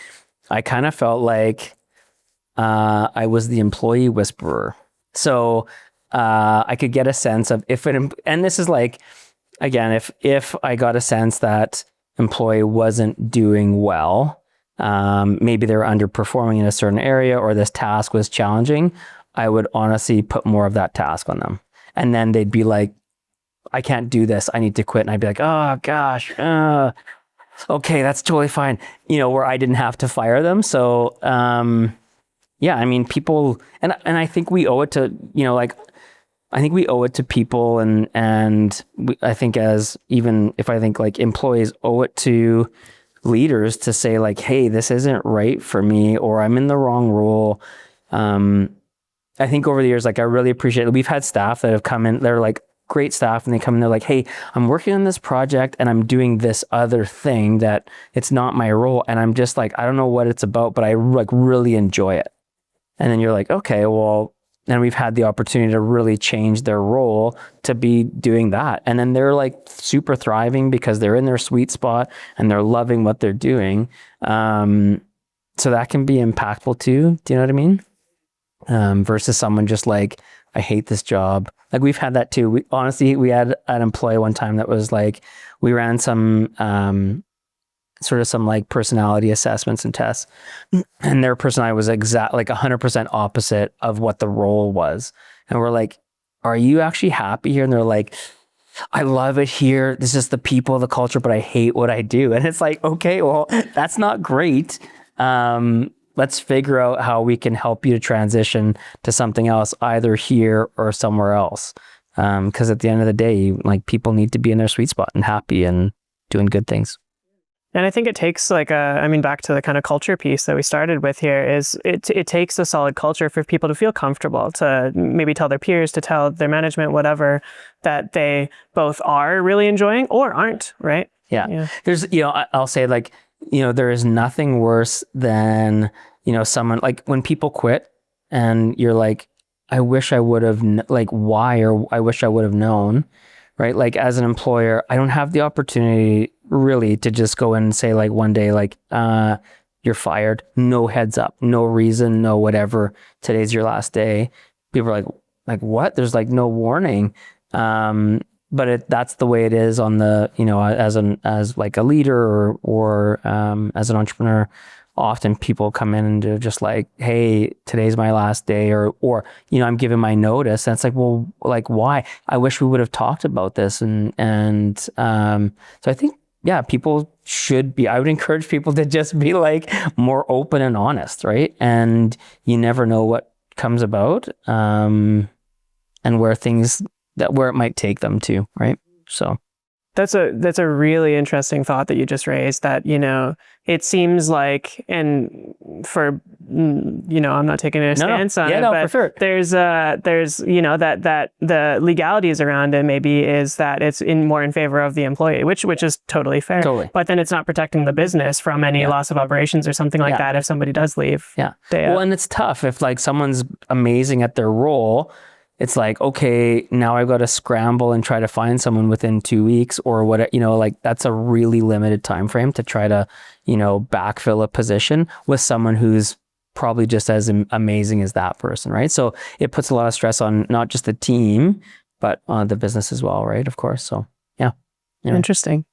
I kind of felt like I was the employee whisperer. So I could get a sense of and this is like, again, if I got a sense that employee wasn't doing well, maybe they were underperforming in a certain area or this task was challenging, I would honestly put more of that task on them. And then they'd be like, I can't do this, I need to quit. And I'd be like, oh gosh, okay, that's totally fine. Where I didn't have to fire them. So, I mean, people, and I think we owe it to, I think we owe it to people, and I think I think like employees owe it to leaders to say like, hey, this isn't right for me, or I'm in the wrong role. I think over the years, like I really appreciate it. We've had staff that have come in, they're like great staff, and they come in, they're like, hey, I'm working on this project and I'm doing this other thing that it's not my role. And I'm just like, I don't know what it's about, but I like really enjoy it. And then you're like, okay, well, and we've had the opportunity to really change their role to be doing that. And then they're like super thriving because they're in their sweet spot and they're loving what they're doing. So that can be impactful too. Do you know what I mean? Versus someone just like, I hate this job. Like we've had that too. We had an employee one time that was like, we ran some some like personality assessments and tests, and their personality was like 100% opposite of what the role was. And we're like, are you actually happy here? And they're like, I love it here. This is the people, the culture, but I hate what I do. And it's like, okay, well, that's not great. Let's figure out how we can help you to transition to something else, either here or somewhere else. Because at the end of the day, like people need to be in their sweet spot and happy and doing good things. And I think it takes back to the kind of culture piece that we started with here is it takes a solid culture for people to feel comfortable to maybe tell their peers, to tell their management, whatever, that they both are really enjoying or aren't, right? Yeah. There's, I'll say like, there is nothing worse than, someone like when people quit and you're like, I wish I would have why, or I wish I would have known, right? Like as an employer, I don't have the opportunity really to just go in and say like one day, like, you're fired, no heads up, no reason, no whatever. Today's your last day. People are like what? There's like no warning. But that's the way it is on the, as like a leader or as an entrepreneur. Often people come in and they're just like, hey, today's my last day, or I'm giving my notice. And it's like, well, like why? I wish we would have talked about this. And so I think, people should be, I would encourage people to just be like more open and honest, right? And you never know what comes about and where it might take them to, right? So that's a really interesting thought that you just raised, that, it seems like, and for, I'm not taking a stance on it, but for sure. there's that the legalities around it maybe is that it's more in favor of the employee, which is totally fair. Totally. But then it's not protecting the business from any loss of operations or something like that if somebody does leave. Yeah. Well, and it's tough if like someone's amazing at their role. It's like, okay, now I've got to scramble and try to find someone within 2 weeks or what, like that's a really limited time frame to try to, backfill a position with someone who's probably just as amazing as that person, right? So it puts a lot of stress on not just the team, but on the business as well, right? Of course. So yeah. Interesting.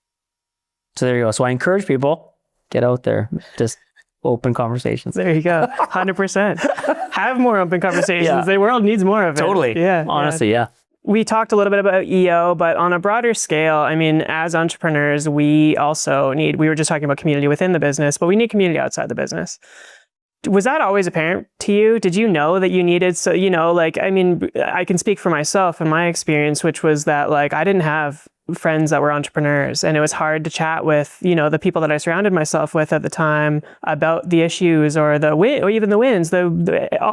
So there you go. So I encourage people, get out there, just open conversations. There you go. 100%. Have more open conversations. The world needs more of it. Totally. Yeah. Honestly, yeah. We talked a little bit about EO, but on a broader scale, I mean, as entrepreneurs, we also need, we were just talking about community within the business, but we need community outside the business. Was that always apparent to you? Did you know that you needed, I can speak for myself and my experience, which was that like, I didn't have friends that were entrepreneurs, and it was hard to chat with, the people that I surrounded myself with at the time about the issues or or even the wins,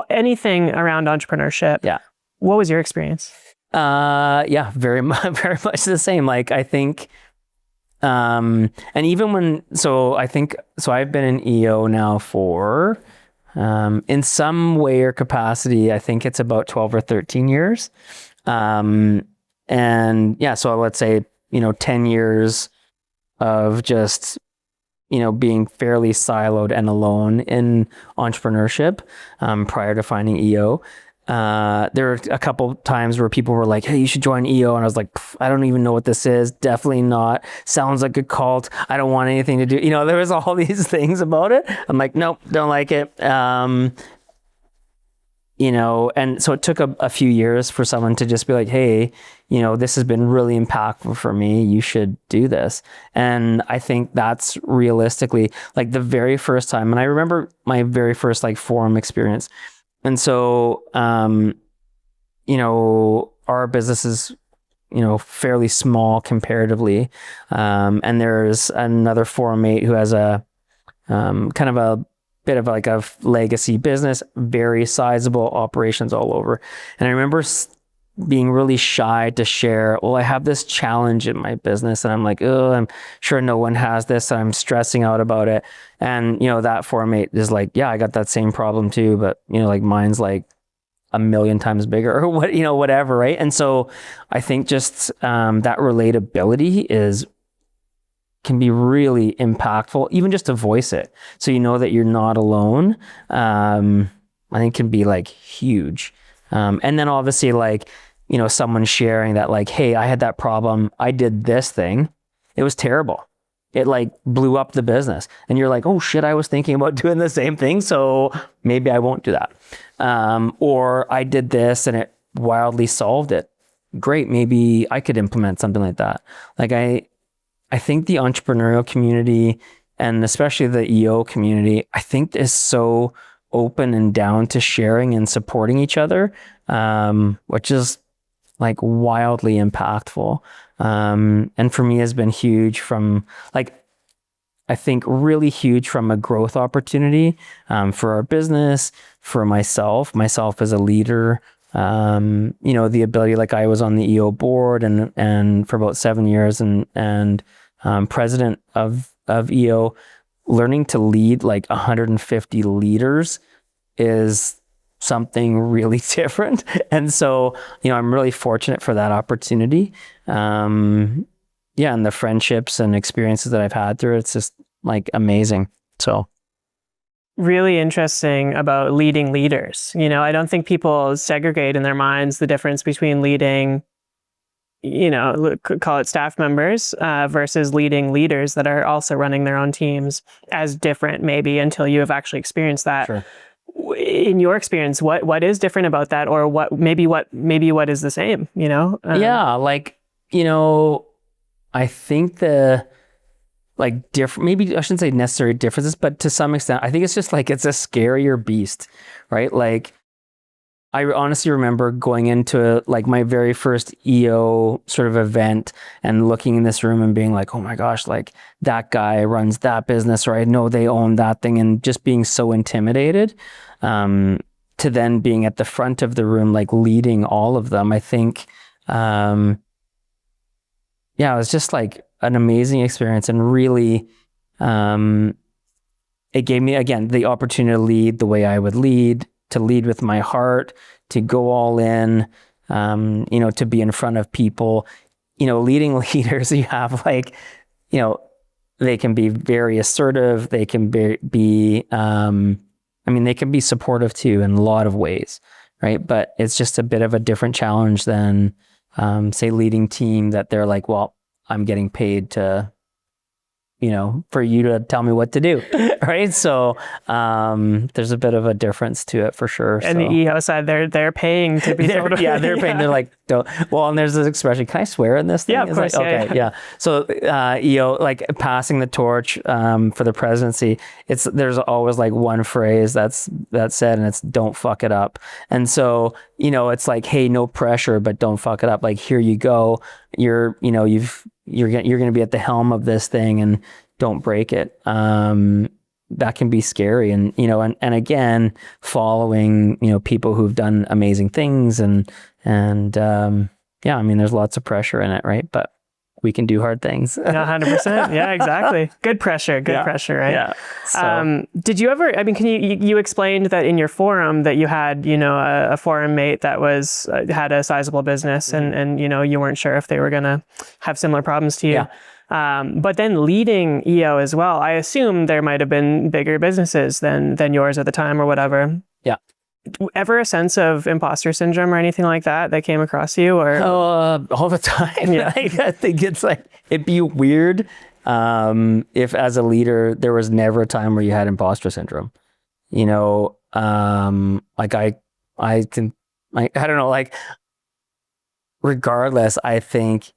anything around entrepreneurship. Yeah. What was your experience? Very much the same. Like I think, and even I've been in EO now for, in some way or capacity, I think it's about 12 or 13 years. So let's say, 10 years of just, being fairly siloed and alone in entrepreneurship, prior to finding EO. There were a couple times where people were like, hey, you should join EO. And I was like, I don't even know what this is. Definitely not. Sounds like a cult. I don't want anything to do. There was all these things about it. I'm like, nope, don't like it. And so it took a few years for someone to just be like, hey, this has been really impactful for me. You should do this. And I think that's realistically like the very first time. And I remember my very first like forum experience. And so, our business is, fairly small comparatively. And there's another forum mate who has a kind of a bit of like a legacy business, very sizable operations all over. And I remember being really shy to share, well, I have this challenge in my business. And I'm like, oh, I'm sure no one has this. And I'm stressing out about it. And, that forum mate is like, yeah, I got that same problem too. But, like mine's like a million times bigger or what, whatever. Right. And so I think just that relatability can be really impactful, even just to voice it. So you know that you're not alone. I think can be like huge. And then obviously like, someone sharing that like, hey, I had that problem. I did this thing. It was terrible. It like blew up the business. And you're like, oh shit, I was thinking about doing the same thing. So maybe I won't do that. Or I did this and it wildly solved it. Great. Maybe I could implement something like that. Like I think the entrepreneurial community and especially the EO community, I think is so open and down to sharing and supporting each other, which is like wildly impactful. And for me has been huge from like, I think really huge from a growth opportunity, for our business, for myself as a leader, the ability, like I was on the EO board and for about 7 years and president of EO, learning to lead like 150 leaders is something really different. And so, I'm really fortunate for that opportunity. And the friendships and experiences that I've had through it's just like amazing. So really interesting about leading leaders. I don't think people segregate in their minds the difference between leading, call it staff members, versus leading leaders that are also running their own teams as different, maybe until you have actually experienced that. Sure. In your experience, what is different about that, or what is the same? I think the like different, maybe I shouldn't say necessary differences, but to some extent, I think it's just like it's a scarier beast, right? Like I honestly remember going into like my very first EO sort of event and looking in this room and being like, oh my gosh, like that guy runs that business, or I know they own that thing, and just being so intimidated, to then being at the front of the room, like leading all of them. I think, it was just like an amazing experience, and really, it gave me, again, the opportunity to lead the way I would lead, to lead with my heart, to go all in, to be in front of people. Leading leaders, you have like, they can be very assertive. They can be they can be supportive too in a lot of ways, right? But it's just a bit of a different challenge than, say, leading team that they're like, well, I'm getting paid to, for you to tell me what to do, right? So there's a bit of a difference to it for sure. And the EO side, they're paying to be they're paying. They're like, don't. Well, and there's this expression, can I swear in this thing? Yeah, of course. Like, okay, yeah. So EO, like passing the torch for the presidency, there's always like one phrase that's said, and it's don't fuck it up. And so, it's like, hey, no pressure, but don't fuck it up. Like, here you go. You're going to be at the helm of this thing, and don't break it. That can be scary. And, and again, following, people who've done amazing things and there's lots of pressure in it, right? But we can do hard things. 100%. Yeah, exactly. Good pressure, right? Yeah. So. Did you ever, can you explained that in your forum that you had, a forum mate that had a sizable business, and you weren't sure if they were going to have similar problems to you. Yeah. But then leading EO as well, I assume there might have been bigger businesses than yours at the time or whatever. Yeah. Ever a sense of imposter syndrome or anything like that came across you, or? All the time. Yeah. I think it's like, it'd be weird if as a leader, there was never a time where you had imposter syndrome. Like I don't know, like regardless, I think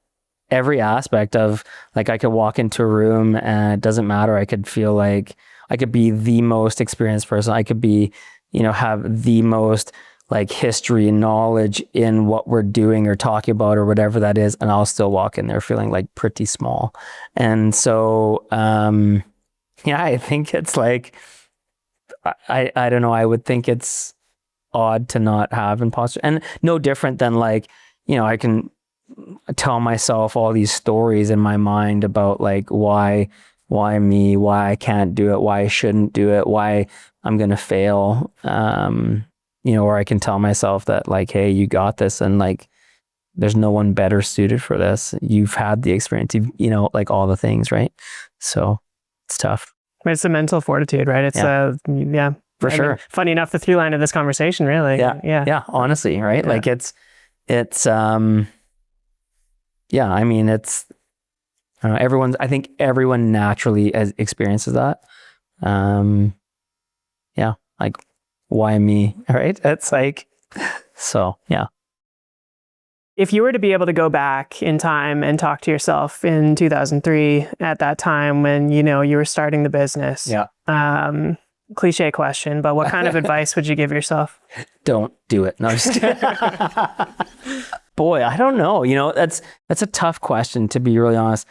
every aspect of, like, I could walk into a room and it doesn't matter. I could feel like I could be the most experienced person. I could be, have the most like history and knowledge in what we're doing or talking about or whatever that is. And I'll still walk in there feeling like pretty small. And so, I think it's like, I don't know. I would think it's odd to not have imposter, and no different than like, I can tell myself all these stories in my mind about like why me, why I can't do it, why I shouldn't do it, why I'm going to fail. or I can tell myself that like, hey, you got this, and like there's no one better suited for this. You've had the experience, like all the things, right? So it's tough. It's a mental fortitude, right? It's yeah. For sure. Funny enough, the through line of this conversation, really. Yeah. Honestly, right? Yeah. Like it's I mean, it's, I think everyone naturally experiences that. Like, why me? Right? It's like, so yeah. If you were to be able to go back in time and talk to yourself in 2003 at that time when, you were starting the business. Yeah. Cliche question, but what kind of advice would you give yourself? Don't do it. No, just boy, I don't know. That's a tough question, to be really honest.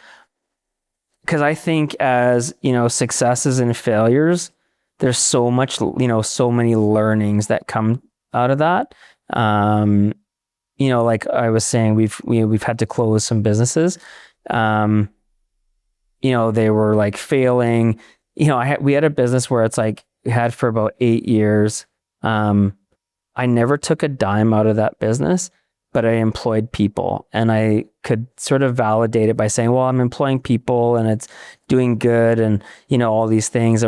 Because I think as, successes and failures, there's so much, so many learnings that come out of that. Like I was saying, we've had to close some businesses. They were like failing. We had a business where it's like we had for about 8 years. I never took a dime out of that business, but I employed people, and I could sort of validate it by saying, well, I'm employing people and it's doing good, and all these things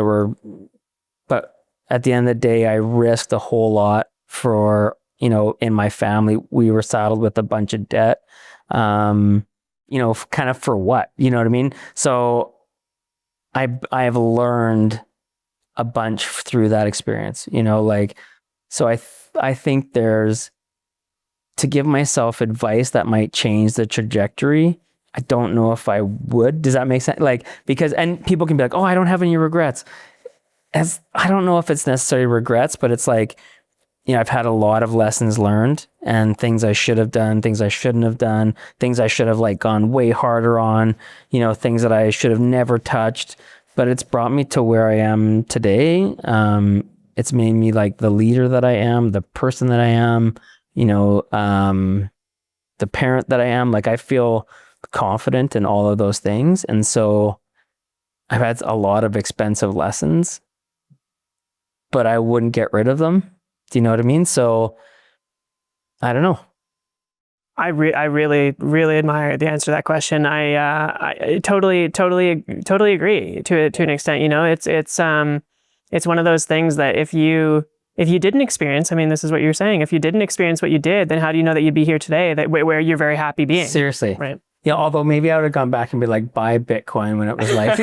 but at the end of the day, I risked a whole lot for, in my family. We were saddled with a bunch of debt, kind of for what, you know what I mean? So I've learned a bunch through that experience, so I think there's, to give myself advice that might change the trajectory, I don't know if I would. Does that make sense? Like, and people can be like, oh, I don't have any regrets. I don't know if it's necessarily regrets, but it's like, I've had a lot of lessons learned and things I should have done, things I shouldn't have done, things I should have like gone way harder on, things that I should have never touched, but it's brought me to where I am today. It's made me like the leader that I am, the person that I am, the parent that I am. Like, I feel confident in all of those things. And so I've had a lot of expensive lessons, but I wouldn't get rid of them. Do you know what I mean? So I don't know. I really, really admire the answer to that question. I totally agree to an extent. It's one of those things that if you didn't experience, I mean, this is what you're saying. If you didn't experience what you did, then how do you know that you'd be here today? Where you're very happy being. Seriously, right? Yeah, although maybe I would have gone back and be like, buy Bitcoin when it was like,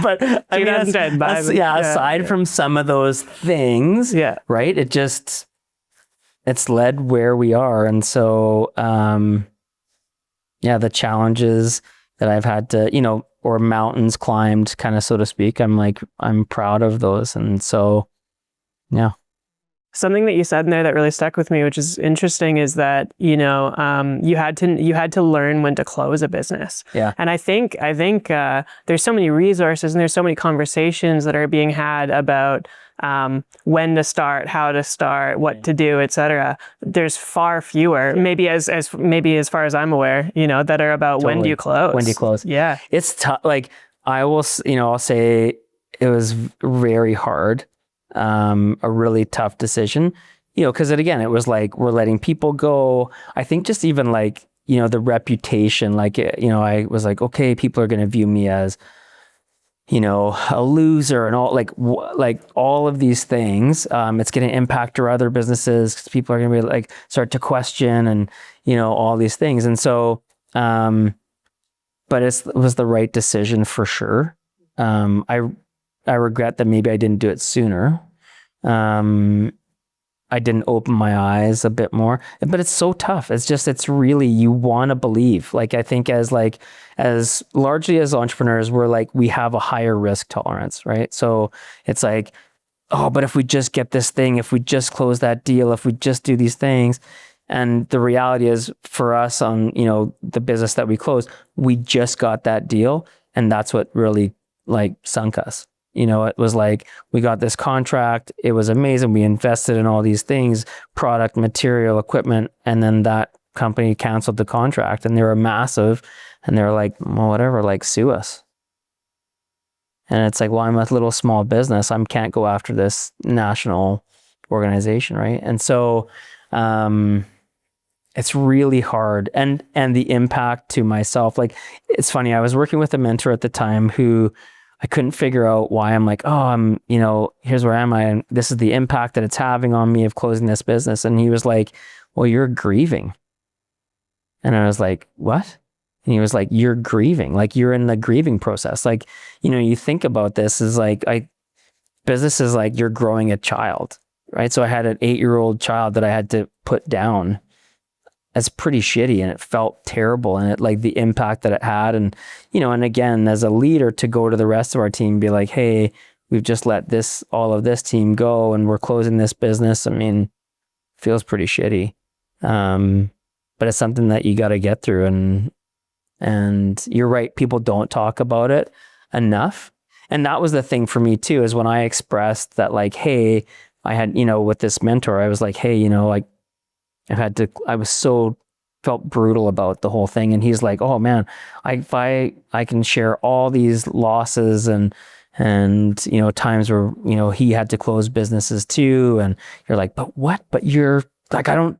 but I mean, aside from some of those things, right? It's led where we are. And so, the challenges that I've had to, or mountains climbed, kind of, so to speak, I'm proud of those. And so, yeah. Something that you said in there that really stuck with me, which is interesting, is that you had to learn when to close a business. Yeah. And I think there's so many resources and there's so many conversations that are being had about when to start, how to start, what to do, etc. There's far fewer, maybe as far as I'm aware, that are about when do you close? When do you close? Yeah. It's tough. Like, I'll say it was very hard. A really tough decision, because again, it was like, we're letting people go. I think just even like, the reputation, like, I was like, okay, people are going to view me as, a loser and all, like all of these things. It's going to impact our other businesses because people are going to be like, start to question and, all these things. And so, but it was the right decision for sure. I regret that maybe I didn't do it sooner. I didn't open my eyes a bit more, but it's so tough. It's really, you want to believe. Like, I think as largely as entrepreneurs, we have a higher risk tolerance, right? So it's like, oh, but if we just get this thing, if we just close that deal, if we just do these things. And the reality is, for us on, the business that we closed, we just got that deal. And that's what really sunk us. It was like, we got this contract. It was amazing. We invested in all these things, product, material, equipment. And then that company canceled the contract, and they were massive. And they were like, well, whatever, sue us. And it's like, well, I'm a little small business. I can't go after this national, organization, right? And so it's really hard, and the impact to myself. Like, it's funny, I was working with a mentor at the time who I couldn't figure out why. I'm like, oh, here's where am I, and this is the impact that it's having on me of closing this business. And he was like, well, you're grieving. And I was like, what? And he was like, you're grieving, like you're in the grieving process. Like, you think about this is like, business is like you're growing a child, right? So I had an 8-year-old child that I had to put down. That's pretty shitty, and it felt terrible, and it, like, the impact that it had. And and again, as a leader, to go to the rest of our team and be like, hey, we've just let all of this team go and we're closing this business. I mean, feels pretty shitty. But it's something that you got to get through. And you're right, people don't talk about it enough. And that was the thing for me too, is when I expressed that, like, hey, I had, with this mentor, I was like, hey, like, felt brutal about the whole thing. And he's like, oh man, if I can share all these losses and times where, he had to close businesses too. And you're like, but you're like, I don't.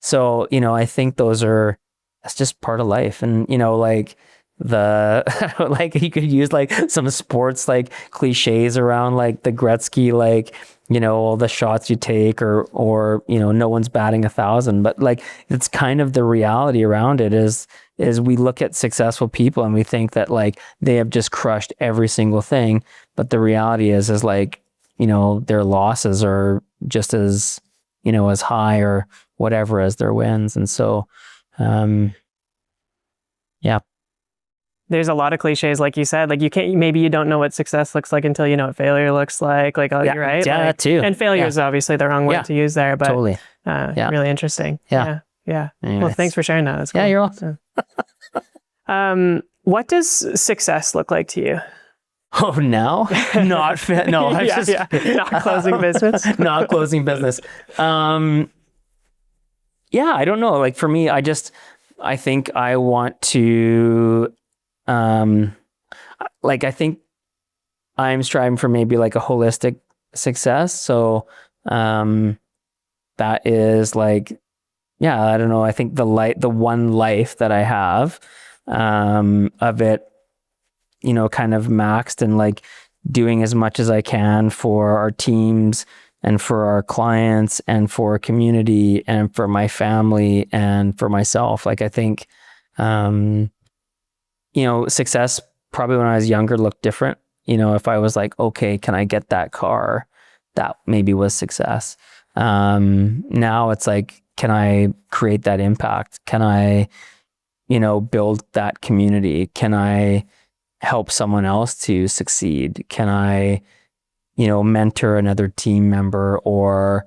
So, I think that's just part of life. And, like, like, you could use like some sports like cliches around like the Gretzky, like, all the shots you take, or no one's batting 1,000, but like, it's kind of the reality around it is we look at successful people and we think that like they have just crushed every single thing. But the reality is like, their losses are just as, as high or whatever as their wins. And so, yeah. There's a lot of cliches, like you said, like maybe you don't know what success looks like until you know what failure looks like. Like, you're right. Yeah, like, too. And failure is obviously the wrong word to use there, but totally. Really interesting. Yeah. Well, thanks for sharing that. That's cool. Yeah, you're welcome. What does success look like to you? Oh, now? Not fit. No, not closing business. Not closing business. I don't know. Like, for me, I think I want to, like, I think I'm striving for maybe like a holistic success. So, that is like, I don't know. I think the one life that I have, of it, kind of maxed and like doing as much as I can for our teams and for our clients and for our community and for my family and for myself. Like, I think, success probably when I was younger looked different. If I was like, okay, can I get that car? That maybe was success. Now it's like, can I create that impact? Can I, build that community? Can I help someone else to succeed? Can I, mentor another team member, or,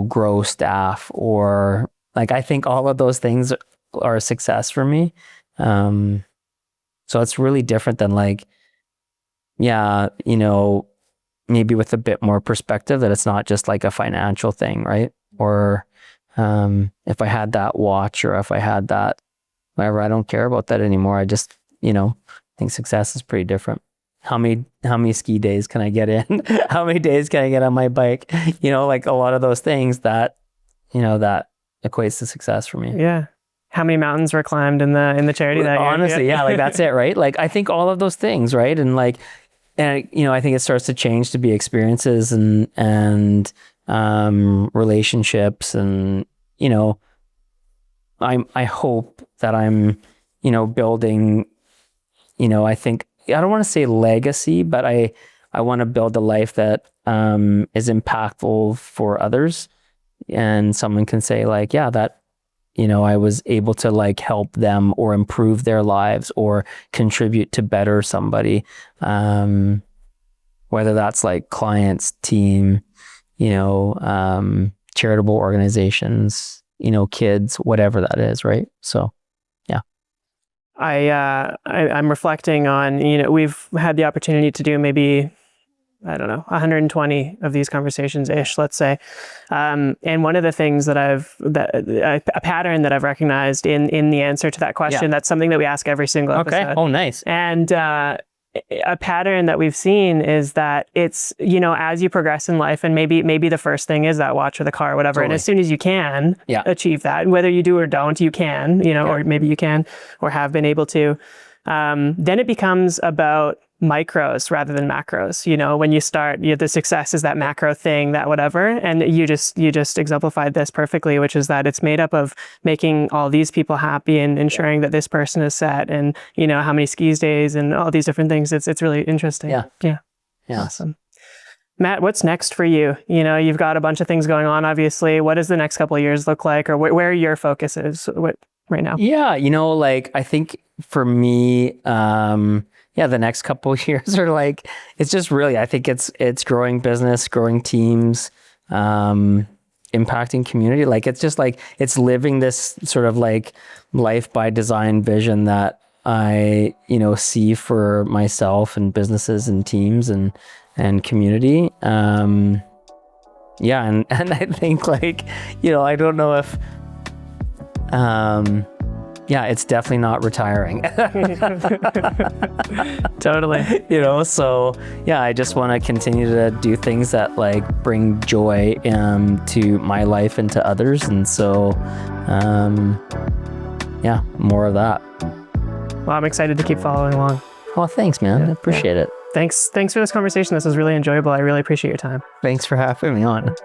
grow staff, or like, I think all of those things are a success for me. So it's really different than like, maybe with a bit more perspective that it's not just like a financial thing, right? Or if I had that watch, or if I had that, whatever, I don't care about that anymore. I just, think success is pretty different. How many ski days can I get in? How many days can I get on my bike? Like a lot of those things that, that equates to success for me. Yeah. How many mountains were climbed in the charity that year? Honestly, like that's it, right? Like, I think all of those things, right? And like, I think it starts to change to be experiences and relationships, and I hope that I'm building, I think, I don't want to say legacy, but I want to build a life that is impactful for others, and someone can say like, that I was able to like help them or improve their lives or contribute to better somebody, whether that's like clients, team, charitable organizations, kids, whatever that is, right? So, yeah. I'm reflecting on, we've had the opportunity to do maybe, I don't know, 120 of these conversations ish, let's say. And one of the things that a pattern that I've recognized in the answer to that question, that's something that we ask every single episode. Okay. Oh, nice. And a pattern that we've seen is that it's, you know, as you progress in life, and maybe the first thing is that watch or the car or whatever. Totally. And as soon as you can achieve that, and whether you do or don't, you can, you know, or maybe you can or have been able to, then it becomes about micros rather than macros. You know, when you start, the success is that macro thing, that whatever. And you just exemplified this perfectly, which is that it's made up of making all these people happy and ensuring that this person is set, and, you know, how many skis days and all these different things. It's really interesting. Yeah. Awesome. Matt, what's next for you? You know, you've got a bunch of things going on, obviously. What does the next couple of years look like, or where your focus is right now? Yeah, you know, like, I think for me, the next couple of years are like, it's just really, I think it's growing business, growing teams, impacting community. Like, it's just like, it's living this sort of like life by design vision that I, you know, see for myself and businesses and teams and community. And I think, like, you know, I don't know if, it's definitely not retiring. Totally. You know, so I just want to continue to do things that like bring joy to my life and to others. And so, more of that. Well, I'm excited to keep following along. Well, thanks, man. I appreciate it. Thanks for this conversation. This was really enjoyable. I really appreciate your time. Thanks for having me on.